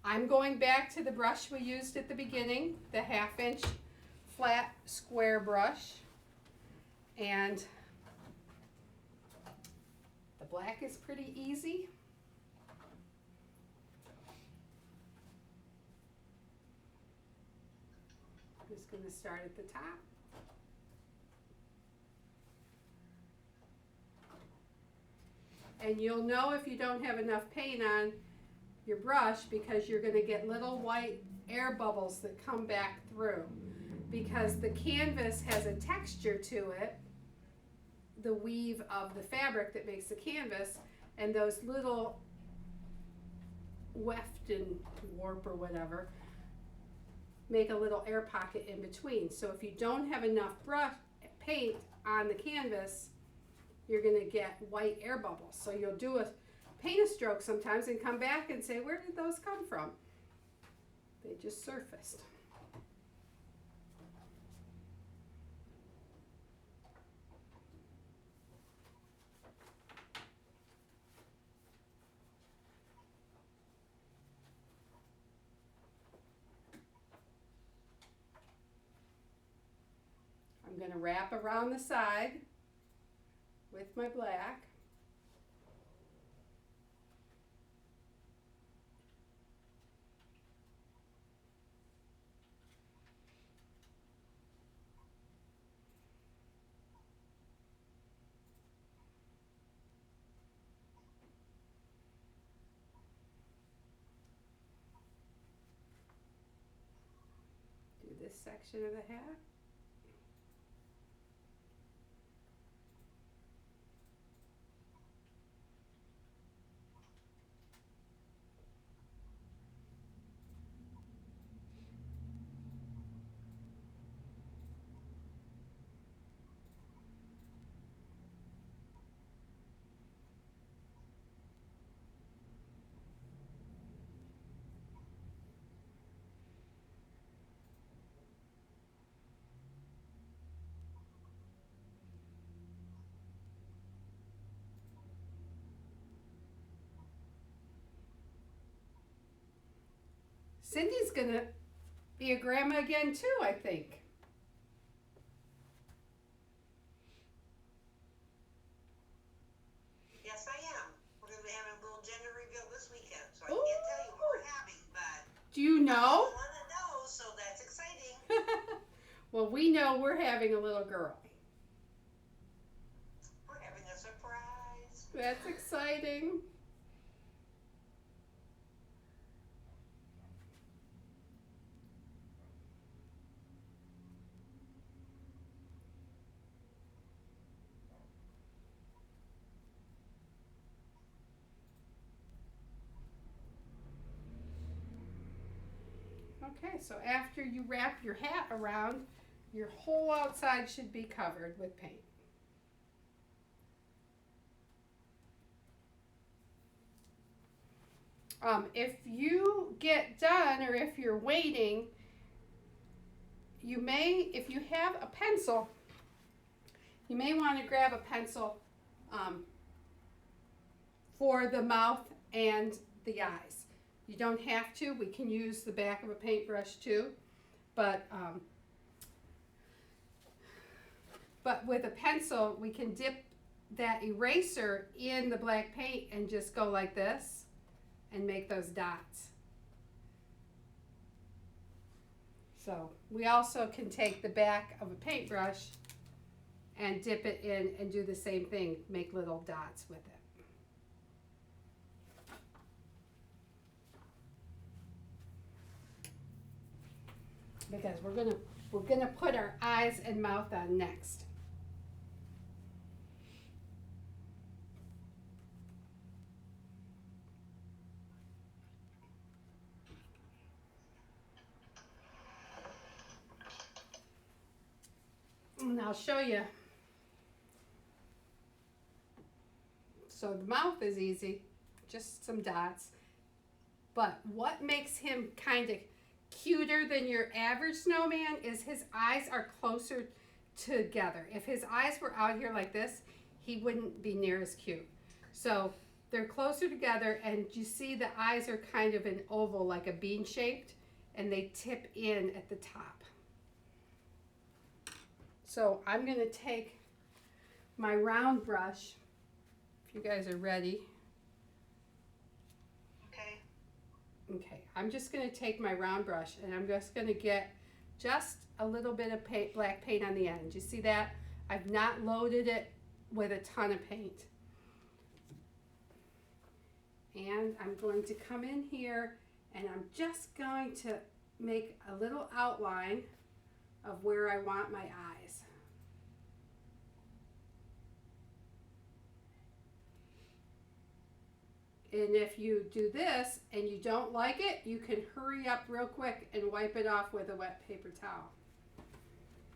S1: I'm going back to the brush we used at the beginning, the 1/2 inch flat square brush. And the black is pretty easy. I'm just going to start at the top. And you'll know if you don't have enough paint on your brush because you're going to get little white air bubbles that come back through, because the canvas has a texture to it, the weave of the fabric that makes the canvas, and those little weft and warp or whatever make a little air pocket in between. So if you don't have enough brush paint on the canvas, you're going to get white air bubbles. So you'll do a paint a stroke sometimes and come back and say, where did those come from? They just surfaced. I'm going to wrap around the side with my black. this section of the hat. Cindy's gonna be a grandma again too, I think.
S8: Yes, I am. We're going to be having a little gender reveal this weekend, so I can't tell you what we're having, but
S1: Do you know?
S8: I want to know, so that's exciting.
S1: Well, we know we're having a little girl.
S8: We're having a surprise.
S1: That's exciting. Okay, so after you wrap your hat around, your whole outside should be covered with paint. If you get done or if you're waiting, you may, if you have a pencil, you may want to grab a pencil for the mouth and the eyes. You don't have to. We can use the back of a paintbrush too, but with a pencil, we can dip that eraser in the black paint and just go like this and make those dots. So we also can take the back of a paintbrush and dip it in and do the same thing, make little dots with it. Because we're gonna put our eyes and mouth on next. And I'll show you. So the mouth is easy, just some dots. But what makes him kind of cuter than your average snowman is his eyes are closer together. If his eyes were out here like this, he wouldn't be near as cute. So they're closer together, and you see the eyes are kind of an oval, like a bean shaped, and they tip in at the top. So I'm gonna take my round brush, if you guys are ready. Okay, I'm just going to take my round brush and I'm just going to get just a little bit of paint, black paint on the end. You see that? I've not loaded it with a ton of paint. And I'm going to come in here and I'm just going to make a little outline of where I want my eyes. And if you do this and you don't like it, you can hurry up real quick and wipe it off with a wet paper towel.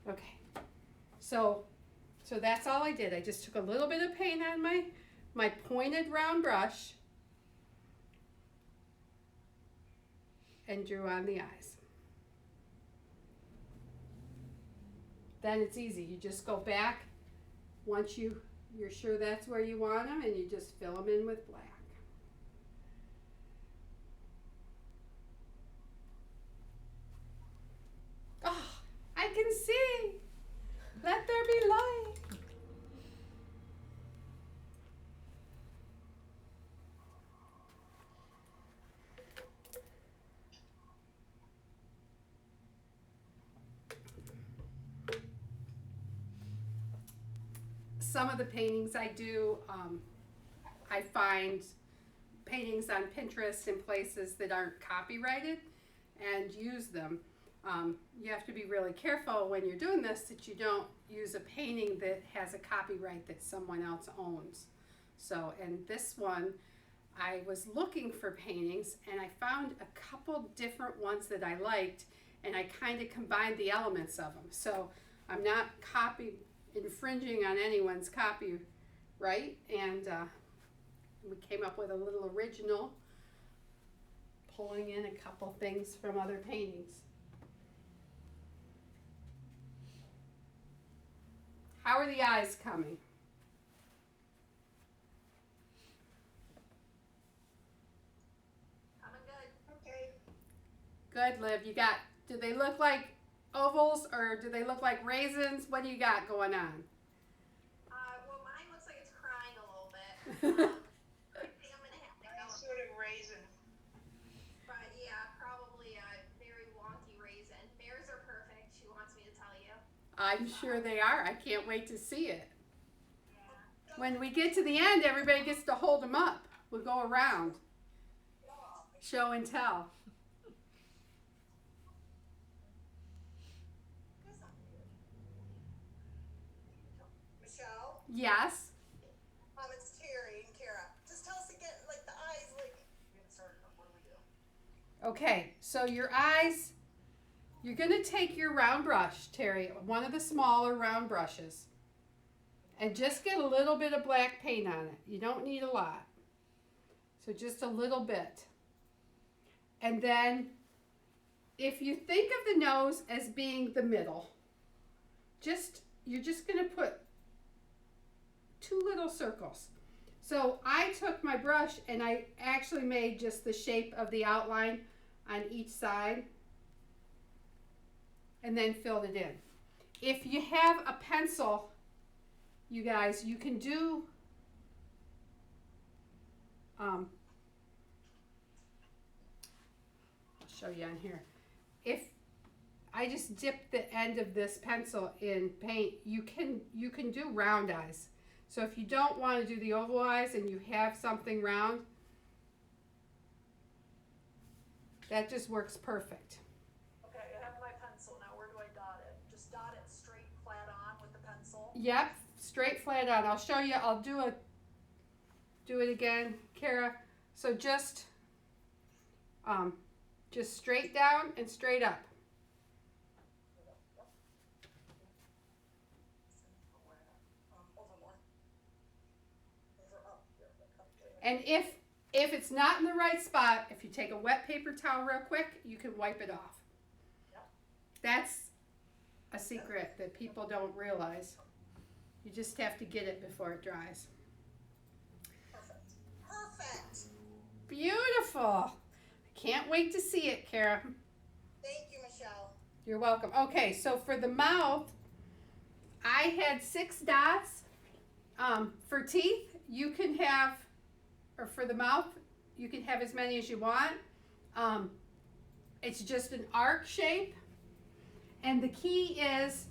S1: Okay, so that's all I did. I just took a little bit of paint on my pointed round brush and drew on the eyes. Then it's easy. You just go back once you're sure that's where you want them, and you just fill them in with black. Oh, I can see. Let there be light. Some of the paintings I do, I find paintings on Pinterest in places that aren't copyrighted and use them. You have to be really careful when you're doing this that you don't use a painting that has a copyright that someone else owns. So, and this one, I was looking for paintings and I found a couple different ones that I liked, and I kind of combined the elements of them. So I'm not infringing on anyone's copyright, and we came up with a little original, pulling in a couple things from other paintings. How are the eyes coming?
S2: Coming good.
S5: Okay.
S1: Good, Liv. Do they look like ovals or do they look like raisins? What do you got going on?
S2: Well, mine looks like it's crying a little bit. I think I'm gonna have to go.
S8: Mine's sort of raisin.
S2: But yeah, probably a very wonky raisin. Theirs are perfect, she wants me to tell you.
S1: I'm sure they are. I can't wait to see it. When we get to the end, everybody gets to hold them up. We'll go around. Show and tell.
S5: That's not weird. Michelle,
S1: Yes.
S5: it's Terry and Kara. Just tell us again, like the eyes, like. What do we do?
S1: Okay, so your eyes, you're going to take your round brush, Terry, one of the smaller round brushes, and just get a little bit of black paint on it. You don't need a lot. So just a little bit. And then if you think of the nose as being the middle, you're just going to put 2 little circles. So I took my brush and I actually made just the shape of the outline on each side and then filled it in. If you have a pencil, you guys, you can do I'll show you on here. If I just dip the end of this pencil in paint, you can do round eyes. So if you don't want to do the oval eyes and you have something round, that just works perfect.
S4: Okay, I have my pencil now. Where do I dot it? Just dot it straight flat on with the pencil.
S1: Yep, straight flat on. I'll show you. I'll do it again, Kara. So just straight down and straight up.
S5: Over more. Over up here. Up there.
S1: And if it's not in the right spot, if you take a wet paper towel real quick, you can wipe it off.
S4: Yep.
S1: That's a secret that people don't realize. You just have to get it before it dries.
S5: Perfect. Perfect.
S1: Beautiful. Can't wait to see it, Kara.
S5: Thank you, Michelle.
S1: You're welcome. Okay, so for the mouth, I had 6 dots. For teeth, you can have, or for the mouth, you can have as many as you want. It's just an arc shape. And the key is,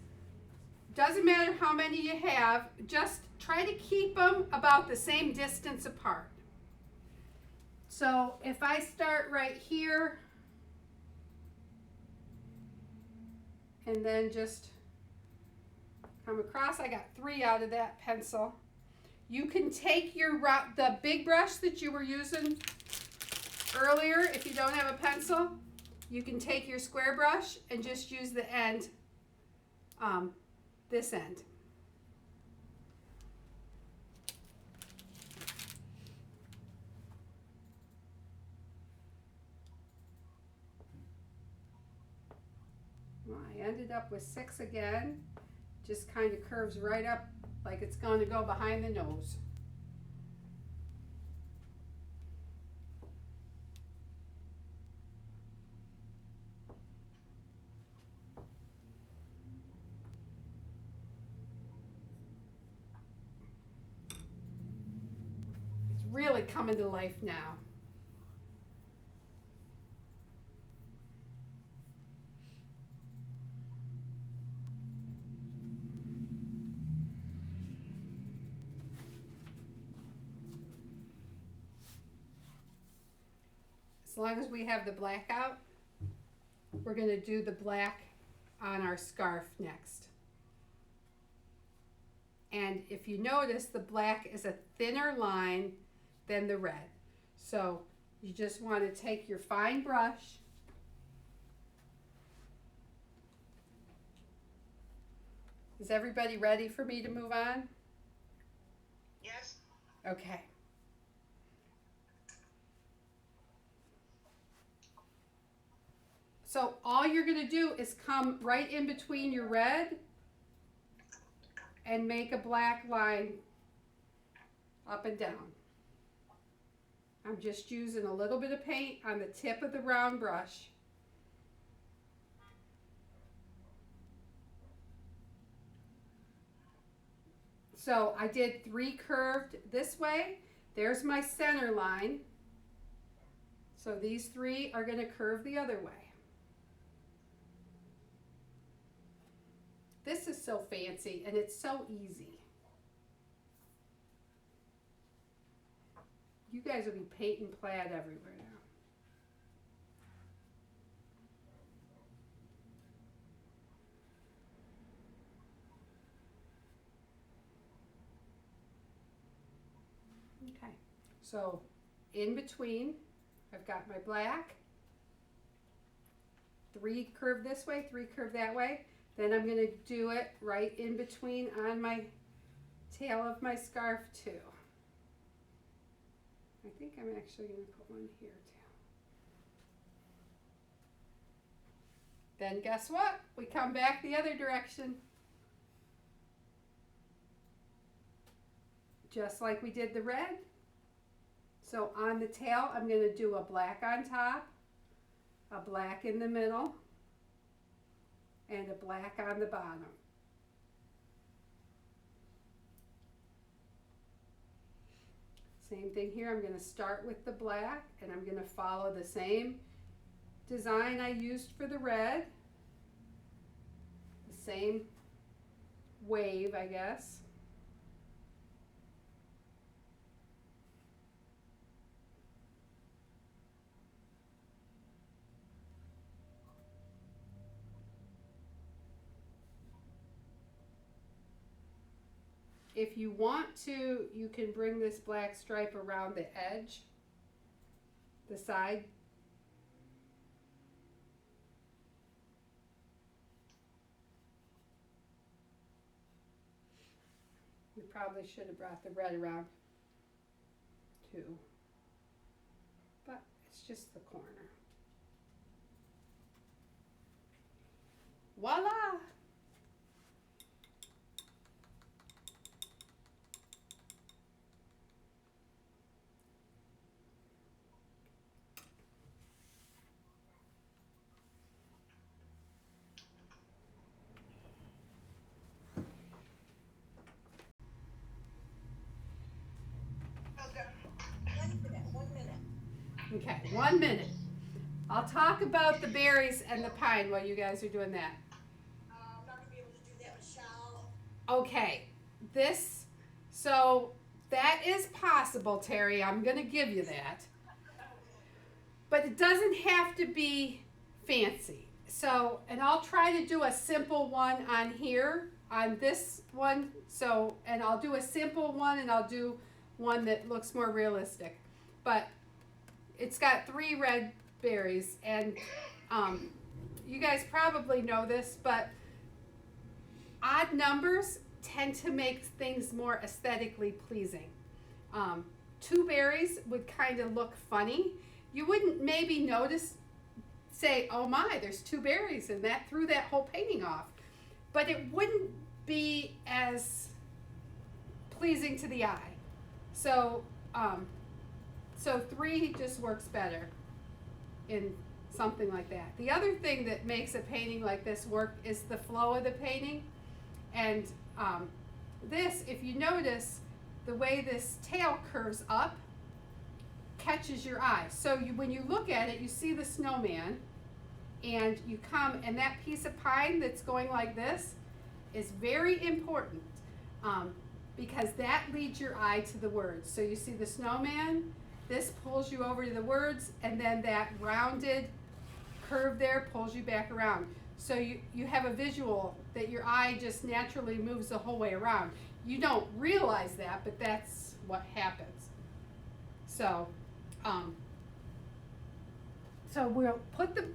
S1: doesn't matter how many you have, just try to keep them about the same distance apart. So if I start right here, and then just come across, I got 3 out of that pencil. You can take the big brush that you were using earlier, if you don't have a pencil, you can take your square brush and just use the end, this end. Well, I ended up with 6 again. Just kind of curves right up like it's going to go behind the nose. It's really coming to life now. As long as we have the black out, we're gonna do the black on our scarf next. And if you notice, the black is a thinner line than the red. So you just want to take your fine brush Is everybody ready for me to move on?
S8: Yes?
S1: Okay. So all you're going to do is come right in between your red and make a black line up and down. I'm just using a little bit of paint on the tip of the round brush. So I did 3 curved this way. There's my center line. So these 3 are going to curve the other way. This is so fancy and it's so easy. You guys will be painting plaid everywhere now. Okay, so in between, I've got my black, 3 curve this way, 3 curve that way. Then I'm going to do it right in between on my tail of my scarf too. I think I'm actually going to put one here too. Then guess what? We come back the other direction. Just like we did the red. So on the tail, I'm going to do a black on top, a black in the middle, and a black on the bottom. Same thing here. I'm going to start with the black and I'm going to follow the same design I used for the red. The same wave, I guess. If you want to, you can bring this black stripe around the edge, the side. You probably should have brought the red around too, but it's just the corner. Voila! Okay, 1 minute. I'll talk about the berries and the pine while you guys are doing that.
S5: I'm not gonna be able to do that, Michelle.
S1: Okay, so that is possible, Terry. I'm going to give you that. But it doesn't have to be fancy. So, and I'll try to do a simple one on here, on this one. So, and I'll do a simple one and I'll do one that looks more realistic. But it's got 3 red berries, and you guys probably know this, but odd numbers tend to make things more aesthetically pleasing. 2 berries would kind of look funny. You wouldn't maybe notice, say, oh my, there's 2 berries, and that threw that whole painting off. But it wouldn't be as pleasing to the eye. So 3 just works better in something like that. The other thing that makes a painting like this work is the flow of the painting. And this, if you notice, the way this tail curves up catches your eye. So when you look at it, you see the snowman, and you come, and that piece of pine that's going like this is very important because that leads your eye to the words. So you see the snowman, this pulls you over to the words, and then that rounded curve there pulls you back around. So you have a visual that your eye just naturally moves the whole way around. You don't realize that, but that's what happens. So, so we'll put the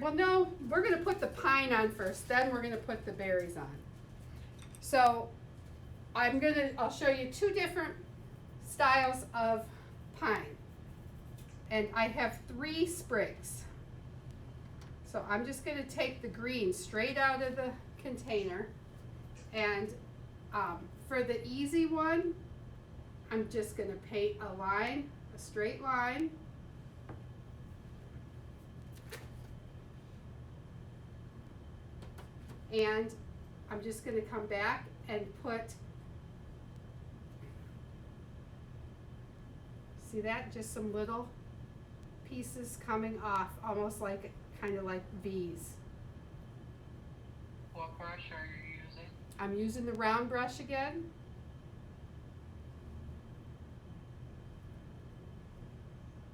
S1: well, no, we're gonna put the pine on first, then we're gonna put the berries on. So, I'll show you two different styles of pine. And I have 3 sprigs. So I'm just gonna take the green straight out of the container, and for the easy one, I'm just gonna paint a line, a straight line. And I'm just gonna come back and put, see that? Just some little pieces coming off, almost like, kind of like V's.
S3: What brush are you using?
S1: I'm using the round brush again.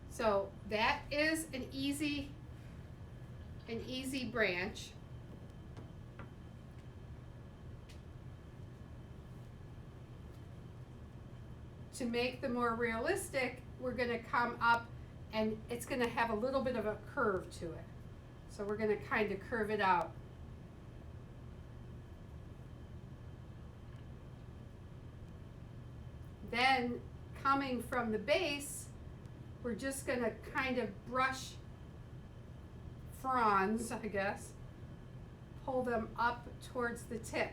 S1: So that is an easy branch. To make the more realistic, we're gonna come up and it's gonna have a little bit of a curve to it. So we're gonna kind of curve it out. Then coming from the base, we're just gonna kind of brush fronds, I guess, pull them up towards the tip.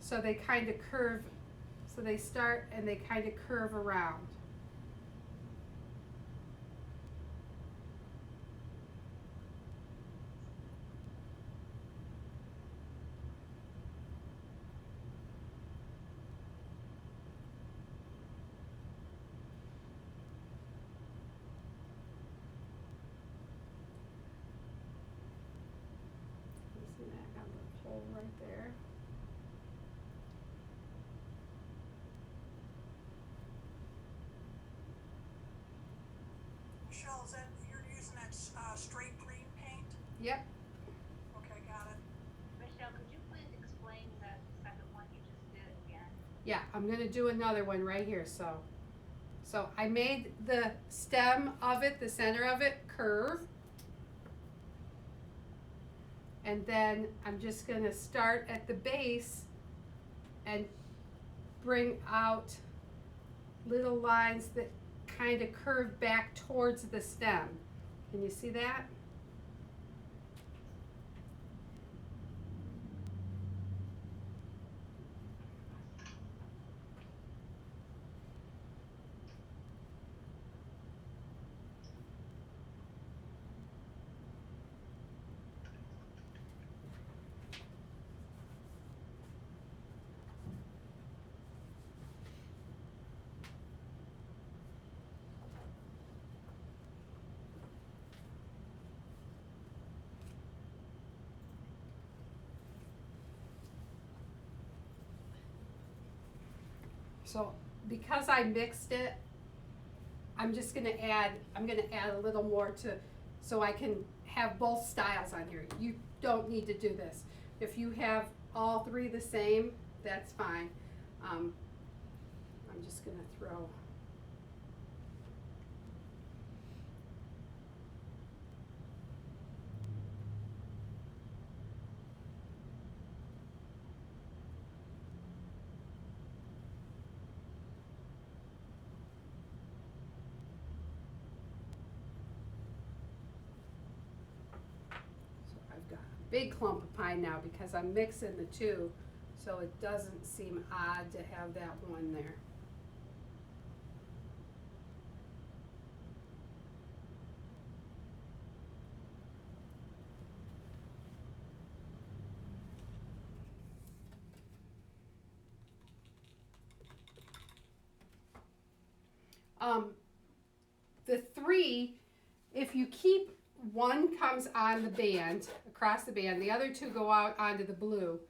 S1: So they kind of curve, so they start and they kind of curve around. See that? Got a little hole right there.
S4: Michelle, is that, you're using that, straight green paint?
S1: Yep.
S4: Okay, got it.
S6: Michelle, could you please explain that second one you just did again?
S1: Yeah, I'm gonna do another one right here. So I made the stem of it, the center of it, curve. And then I'm just gonna start at the base and bring out little lines that kind of curve back towards the stem. Can you see that? So because I mixed it, I'm gonna add a little more so I can have both styles on here. You don't need to do this. If you have all 3 the same, that's fine. I'm just gonna throw. Big clump of pine now because I'm mixing the 2, so it doesn't seem odd to have that one there. The 3, if you keep one comes on the band, across the band, the other 2 go out onto the blue,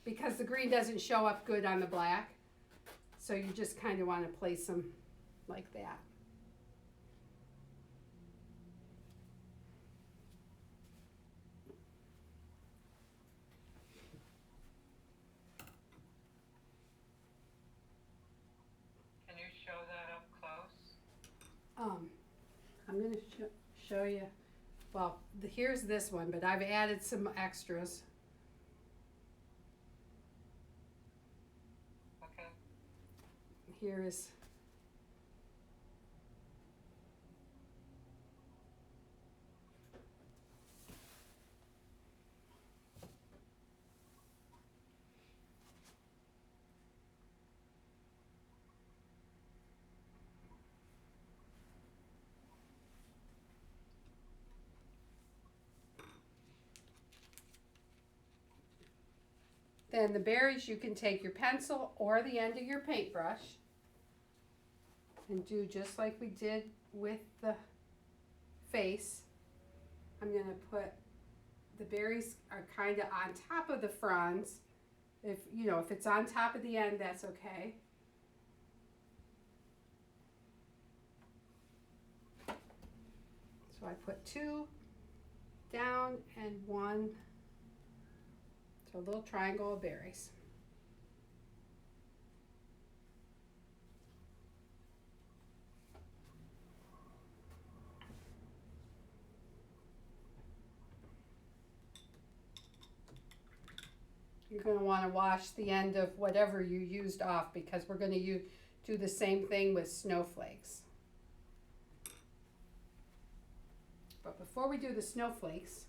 S1: because the green doesn't show up good on the black. So you just kind of want to place them like that. show you. Well, here's this one, but I've added some extras.
S3: Okay.
S1: Here is then the berries. You can take your pencil or the end of your paintbrush and do just like we did with the face. I'm gonna put the berries are kind of on top of the fronds. If you know, if it's on top of the end, that's okay. So I put 2 down and 1. So a little triangle of berries. You're going to want to wash the end of whatever you used off, because we're going to do the same thing with snowflakes. But before we do the snowflakes,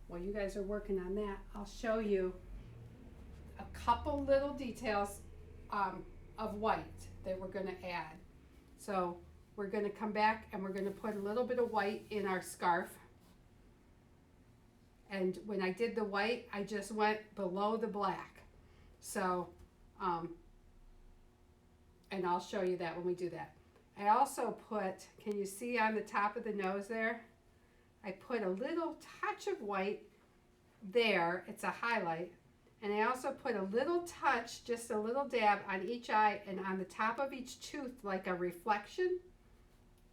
S1: while you guys are working on that, I'll show you a couple little details of white that we're going to add. So we're going to come back and we're going to put a little bit of white in our scarf. And when I did the white, I just went below the black. So, and I'll show you that when we do that. I also put, can you see on the top of the nose there? I put a little touch of white there. It's a highlight. And I also put a little touch, just a little dab on each eye and on the top of each tooth, like a reflection.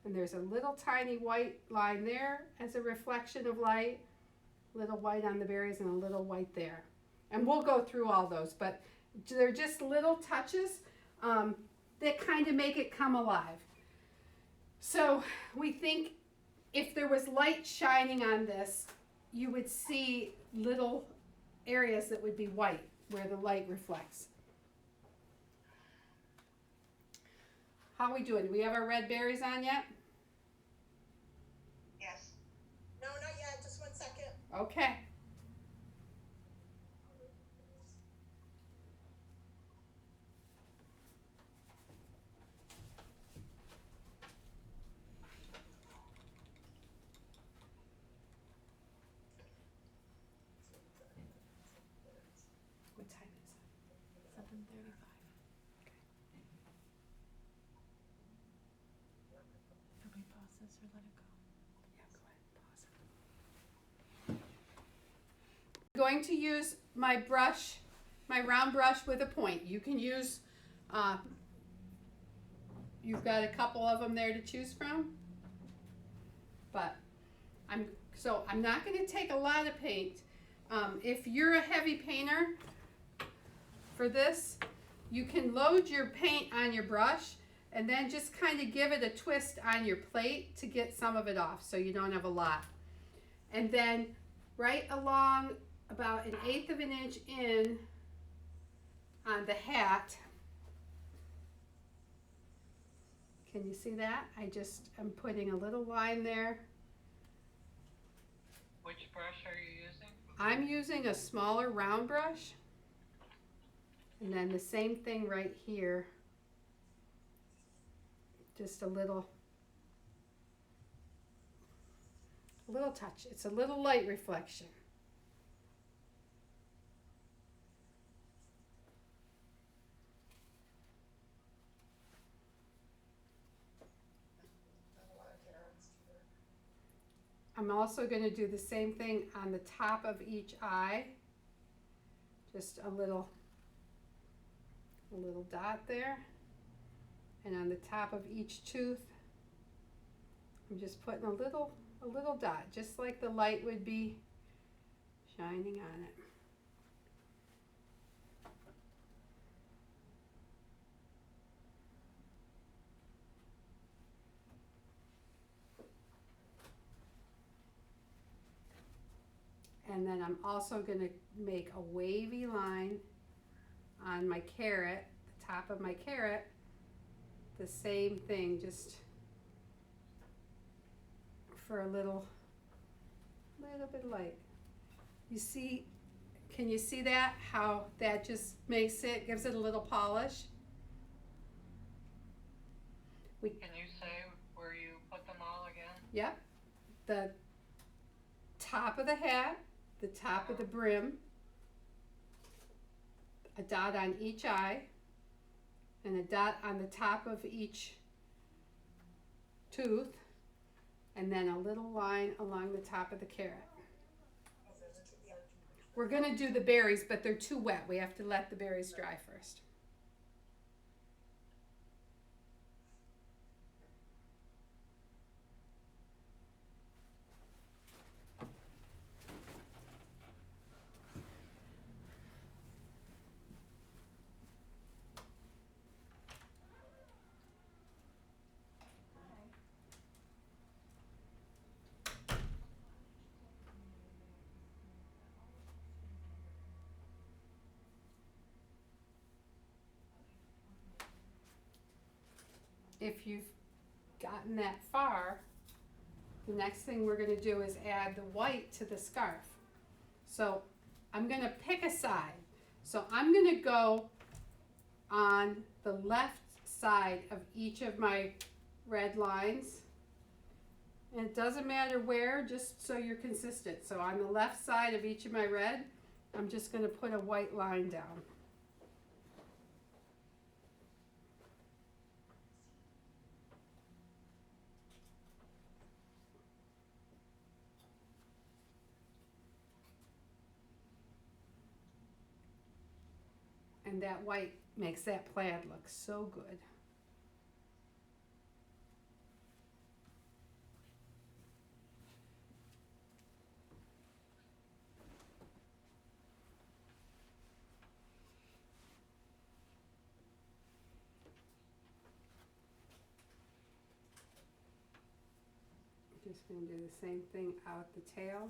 S1: And there's a little tiny white line there as a reflection of light. Little white on the berries and a little white there. And we'll go through all those, but they're just little touches that kind of make it come alive. So we think if there was light shining on this, you would see little areas that would be white where the light reflects. How are we doing? Do we have our red berries on yet?
S8: Yes.
S5: No, not yet, just 1 second.
S1: Okay. What time is it? 7:35.
S9: Can we pause this or let it go?
S1: Yeah, go ahead, pause it. I'm going to use my brush, my round brush with a point. You can use, you've got a couple of them there to choose from, but I'm not going to take a lot of paint. If you're a heavy painter for this, you can load your paint on your brush and then just kind of give it a twist on your plate to get some of it off so you don't have a lot. And then right along about 1/8 of an inch in on the hat. Can you see that? I just am putting a little line there.
S3: Which brush are you using?
S1: I'm using a smaller round brush. And then the same thing right here. Just a little touch. It's a little light reflection. I'm also going to do the same thing on the top of each eye. Just a little dot there. And on the top of each tooth, I'm just putting a little dot, just like the light would be shining on it. And then I'm also gonna make a wavy line on my carrot, the top of my carrot, the same thing, just for a little bit light. You see, can you see that? How that just gives it a little polish?
S3: Can you say where you put them all again?
S1: Yep. The top of the hat, the top of the brim, a dot on each eye, and a dot on the top of each tooth, and then a little line along the top of the carrot. We're gonna do the berries, but they're too wet. We have to let the berries dry first. If you've gotten that far, the next thing we're going to do is add the white to the scarf. So I'm going to pick a side. So I'm going to go on the left side of each of my red lines. And it doesn't matter where, just so you're consistent. So on the left side of each of my red, I'm just going to put a white line down. And that white makes that plaid look so good. Just going to do the same thing out the tail.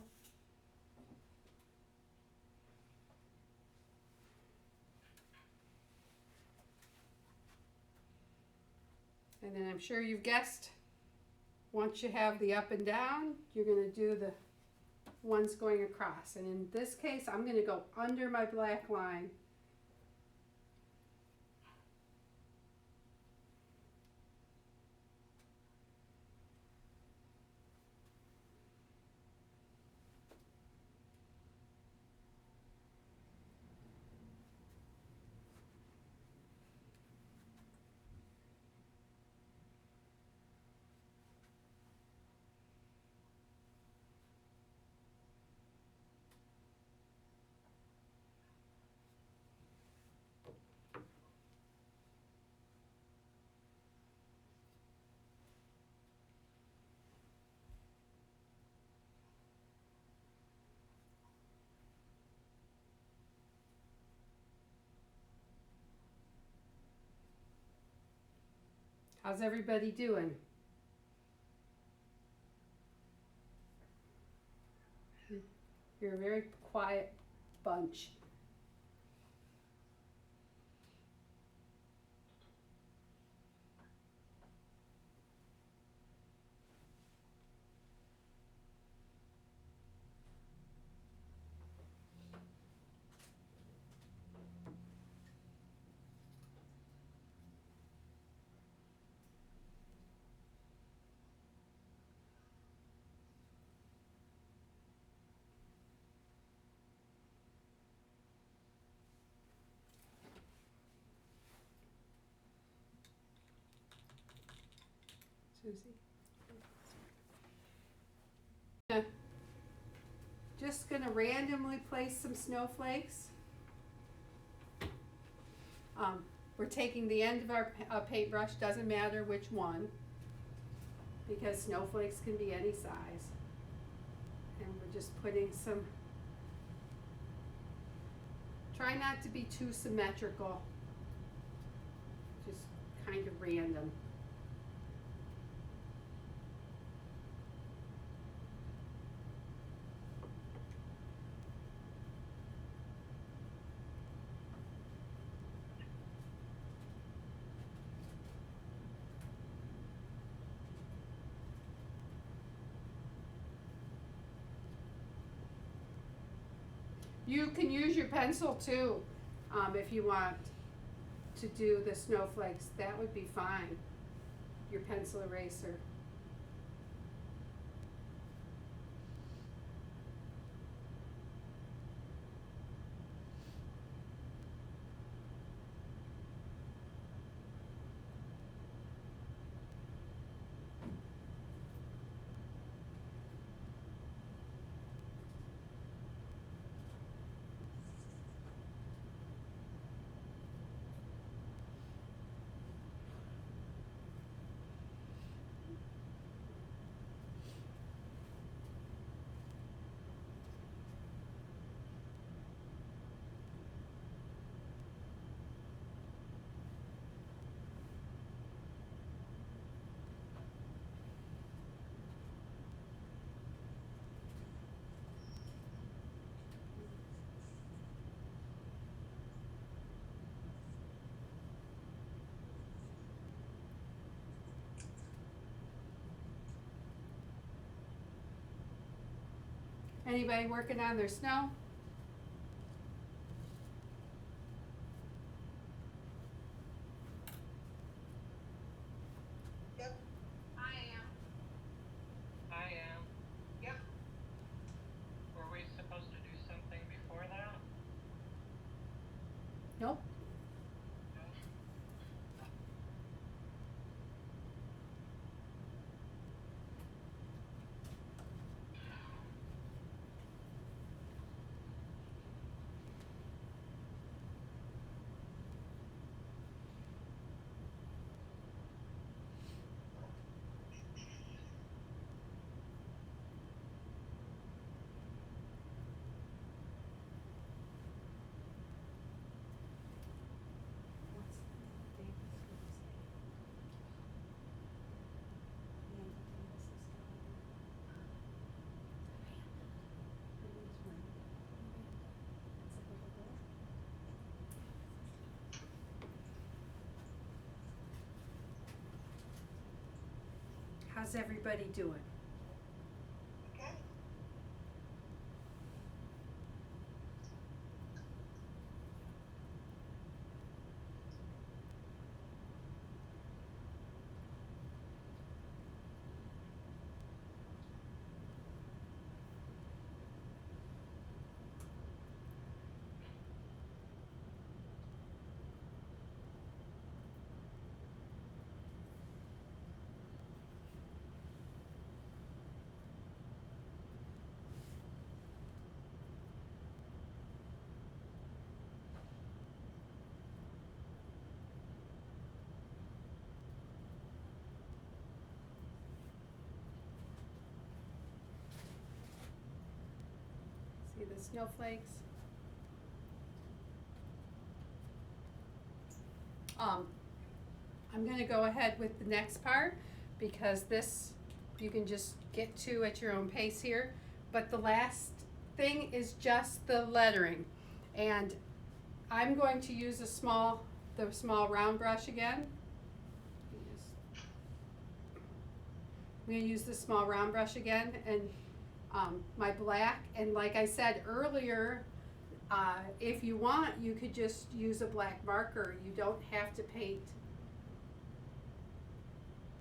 S1: And then I'm sure you've guessed, once you have the up and down, you're going to do the ones going across. And in this case, I'm going to go under my black line. How's everybody doing? You're a very quiet bunch. Susie? Just gonna randomly place some snowflakes. We're taking the end of our paintbrush, doesn't matter which one, because snowflakes can be any size. And we're just putting some, try not to be too symmetrical, just kind of random. You can use your pencil too, if you want to do the snowflakes. That would be fine. Your pencil eraser. Anybody working on their snow?
S5: Yep,
S2: I am.
S3: I am.
S5: yep.
S3: Were we supposed to do something before that?
S1: Nope.
S3: No. How's everybody doing?
S5: Okay.
S1: See the snowflakes? I'm gonna go ahead with the next part because this you can just get to at your own pace here. But the last thing is just the lettering. And I'm going to use the small round brush again. I'm gonna use the small round brush again and my black, and like I said earlier, if you want, you could just use a black marker. You don't have to paint.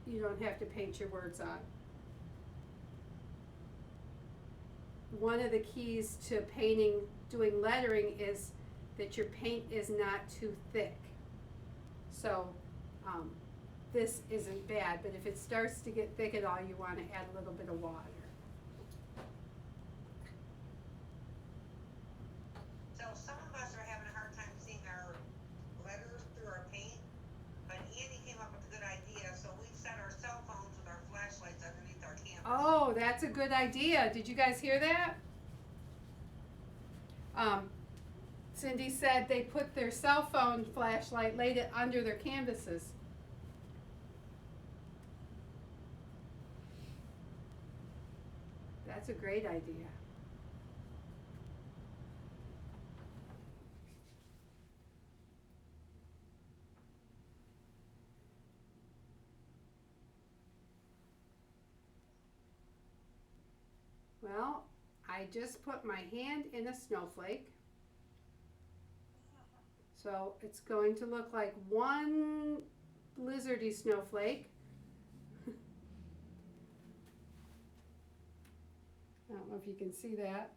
S1: You don't have to paint your words on. One of the keys to painting, doing lettering, is that your paint is not too thick. So this isn't bad, but if it starts to get thick at all, you want to add a little bit of water.
S8: So some of us are having a hard time seeing our letters through our paint, but Andy came up with a good idea, so we've set our cell phones with our flashlights underneath our canvas.
S1: Oh, that's a good idea. Did you guys hear that? Cindy said they put their cell phone flashlight, laid it under their canvases. That's a great idea. Well, I I just put my hand in a snowflake. So it's going to look like one blizzardy snowflake. I don't know if you can see that.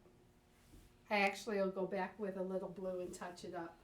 S1: I actually will go back with a little blue and touch it up.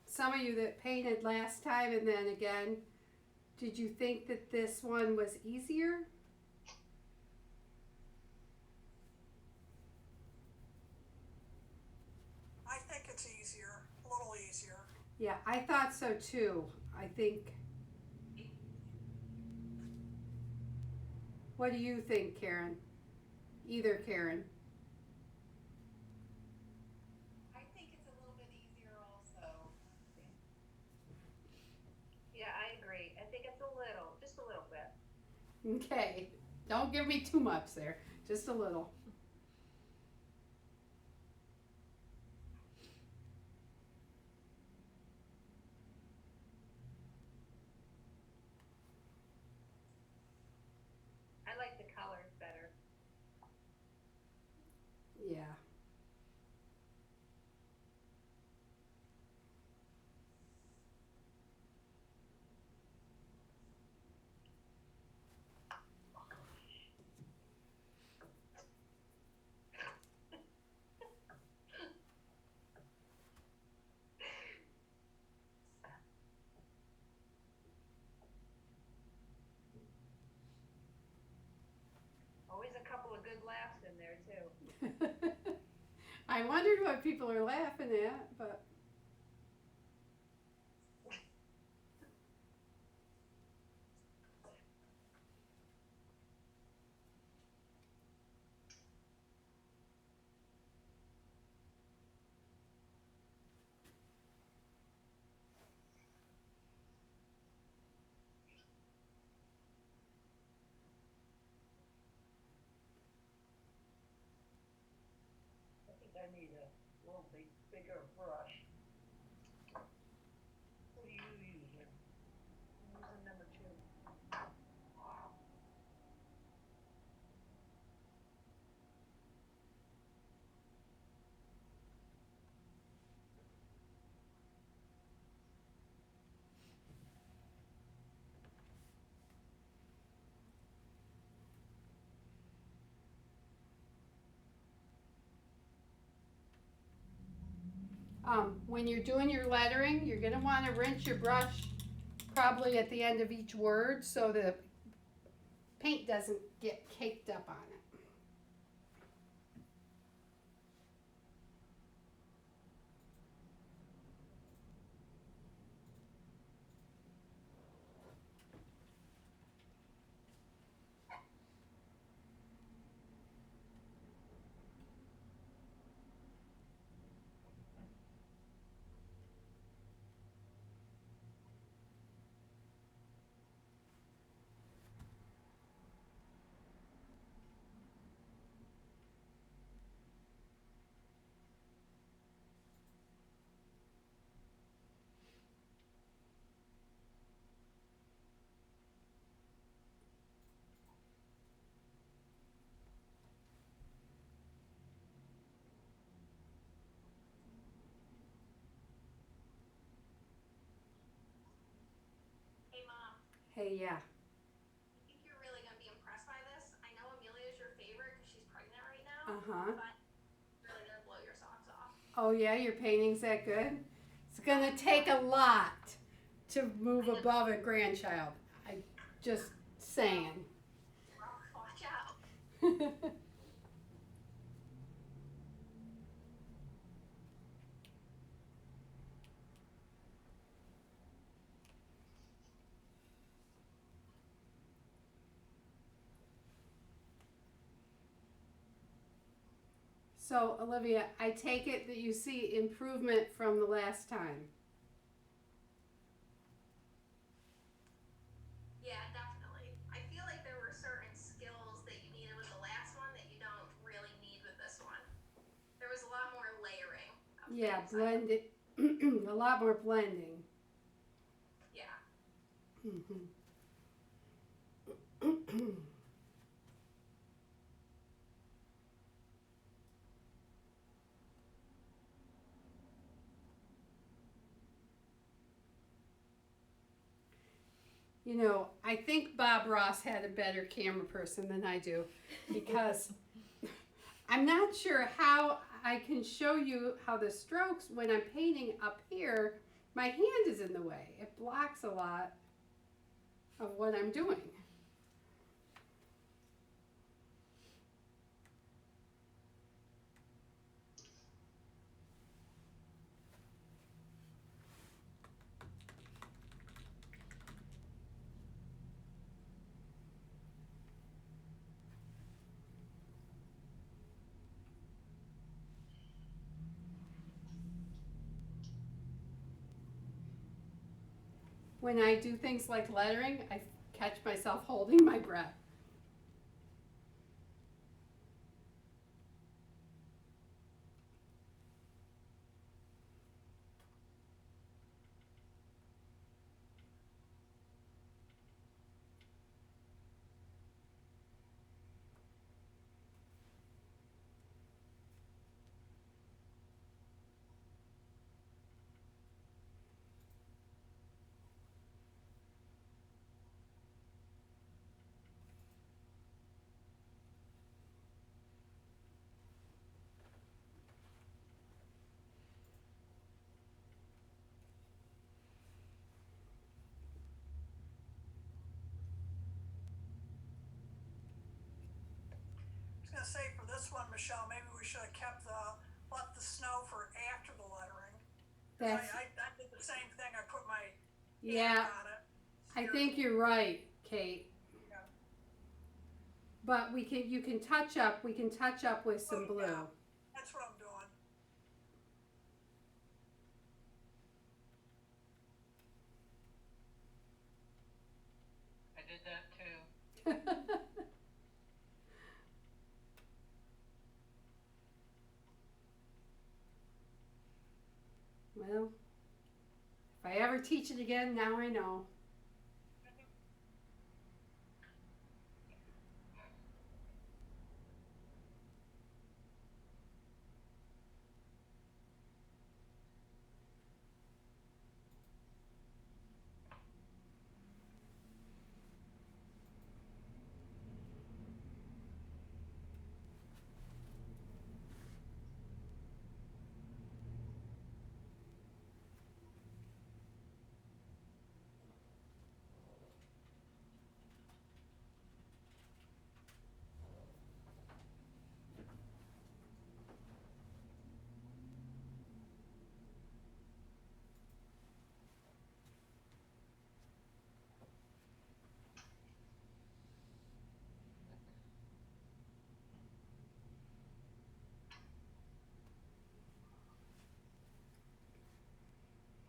S1: Some of you that painted last time and then again, did you think that this one was easier?
S4: I think it's easier, a little easier.
S1: Yeah, I thought so too. I think. What do you think, Karen? Either Karen.
S6: I think it's a little bit easier also. Yeah, I agree. I think it's just a little bit.
S1: Okay, don't give me too much there, just a little.
S6: I like the colors better.
S1: Yeah.
S6: Always a couple of good laughs in there too.
S1: I wondered what people are laughing at, but
S6: I think I need a little bigger brush. What are you using? I'm using number 2.
S1: when you're doing your lettering, you're going to want to rinse your brush probably at the end of each word so the paint doesn't get caked up on it. Hey, yeah.
S2: I think you're really gonna be impressed by this. I know Amelia's your favorite because she's pregnant right now,
S1: Uh-huh.
S2: but it's really gonna blow your socks off.
S1: Oh, yeah, your painting's that good? It's gonna take a lot to move above a grandchild. I just saying.
S2: Watch out.
S1: So, Olivia, I take it that you see improvement from the last time.
S2: Yeah, definitely. I feel like there were certain skills that you needed with the last one that you don't really need with this one. There was a lot more layering of
S1: Yeah,
S2: things.
S1: blend it. A lot more blending.
S2: Yeah.
S1: Mhm. You know, I think Bob Ross had a better camera person than I do because I'm not sure how I can show you how the strokes, when I'm painting up here, my hand is in the way. It blocks a lot of what I'm doing. When I do things like lettering, I catch myself holding my breath.
S4: I was gonna say for this one, Michelle, maybe we should have left the snow for after the lettering. 'Cause
S1: That's,
S4: I did the same thing, I put my hand
S1: yeah,
S4: on it.
S1: I think you're right, Kate.
S4: Yeah.
S1: But you can touch up, we can touch up with some
S4: Oh, yeah.
S1: blue.
S4: That's what I'm doing.
S3: I did that too.
S1: Well, if I ever teach it again, now I know.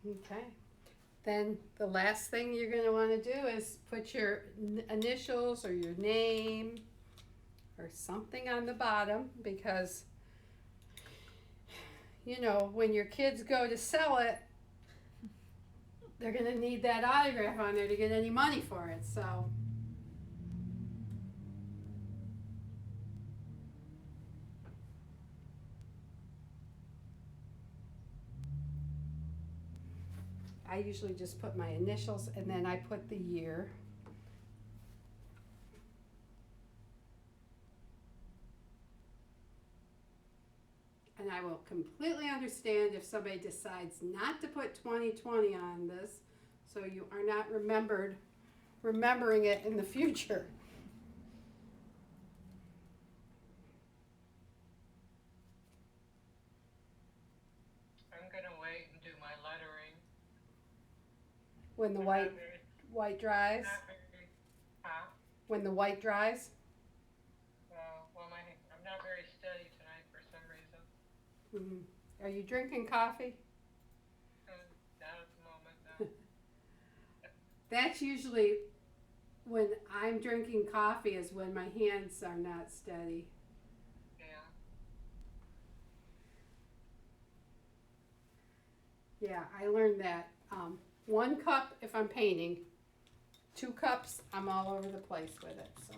S1: Okay. Then the last thing you're going to want to do is put your initials or your name or something on the bottom because, you know, when your kids go to sell it, they're going to need that autograph on there to get any money for it. So, I usually just put my initials and then I put the year completely understand if somebody decides not to put 2020 on this, so you are not remembering it in the future.
S3: I'm gonna wait and do my lettering.
S1: When the
S3: I'm
S1: white
S3: not very,
S1: dries,
S3: not very, huh?
S1: when the white dries.
S3: Well, I'm not very steady tonight for some reason.
S1: Are you drinking coffee?
S3: Not at the moment, no.
S1: That's usually when I'm drinking coffee is when my hands are not steady.
S3: Yeah.
S1: Yeah, I learned that. 1 cup if I'm painting, 2 cups I'm all over the place with it. So.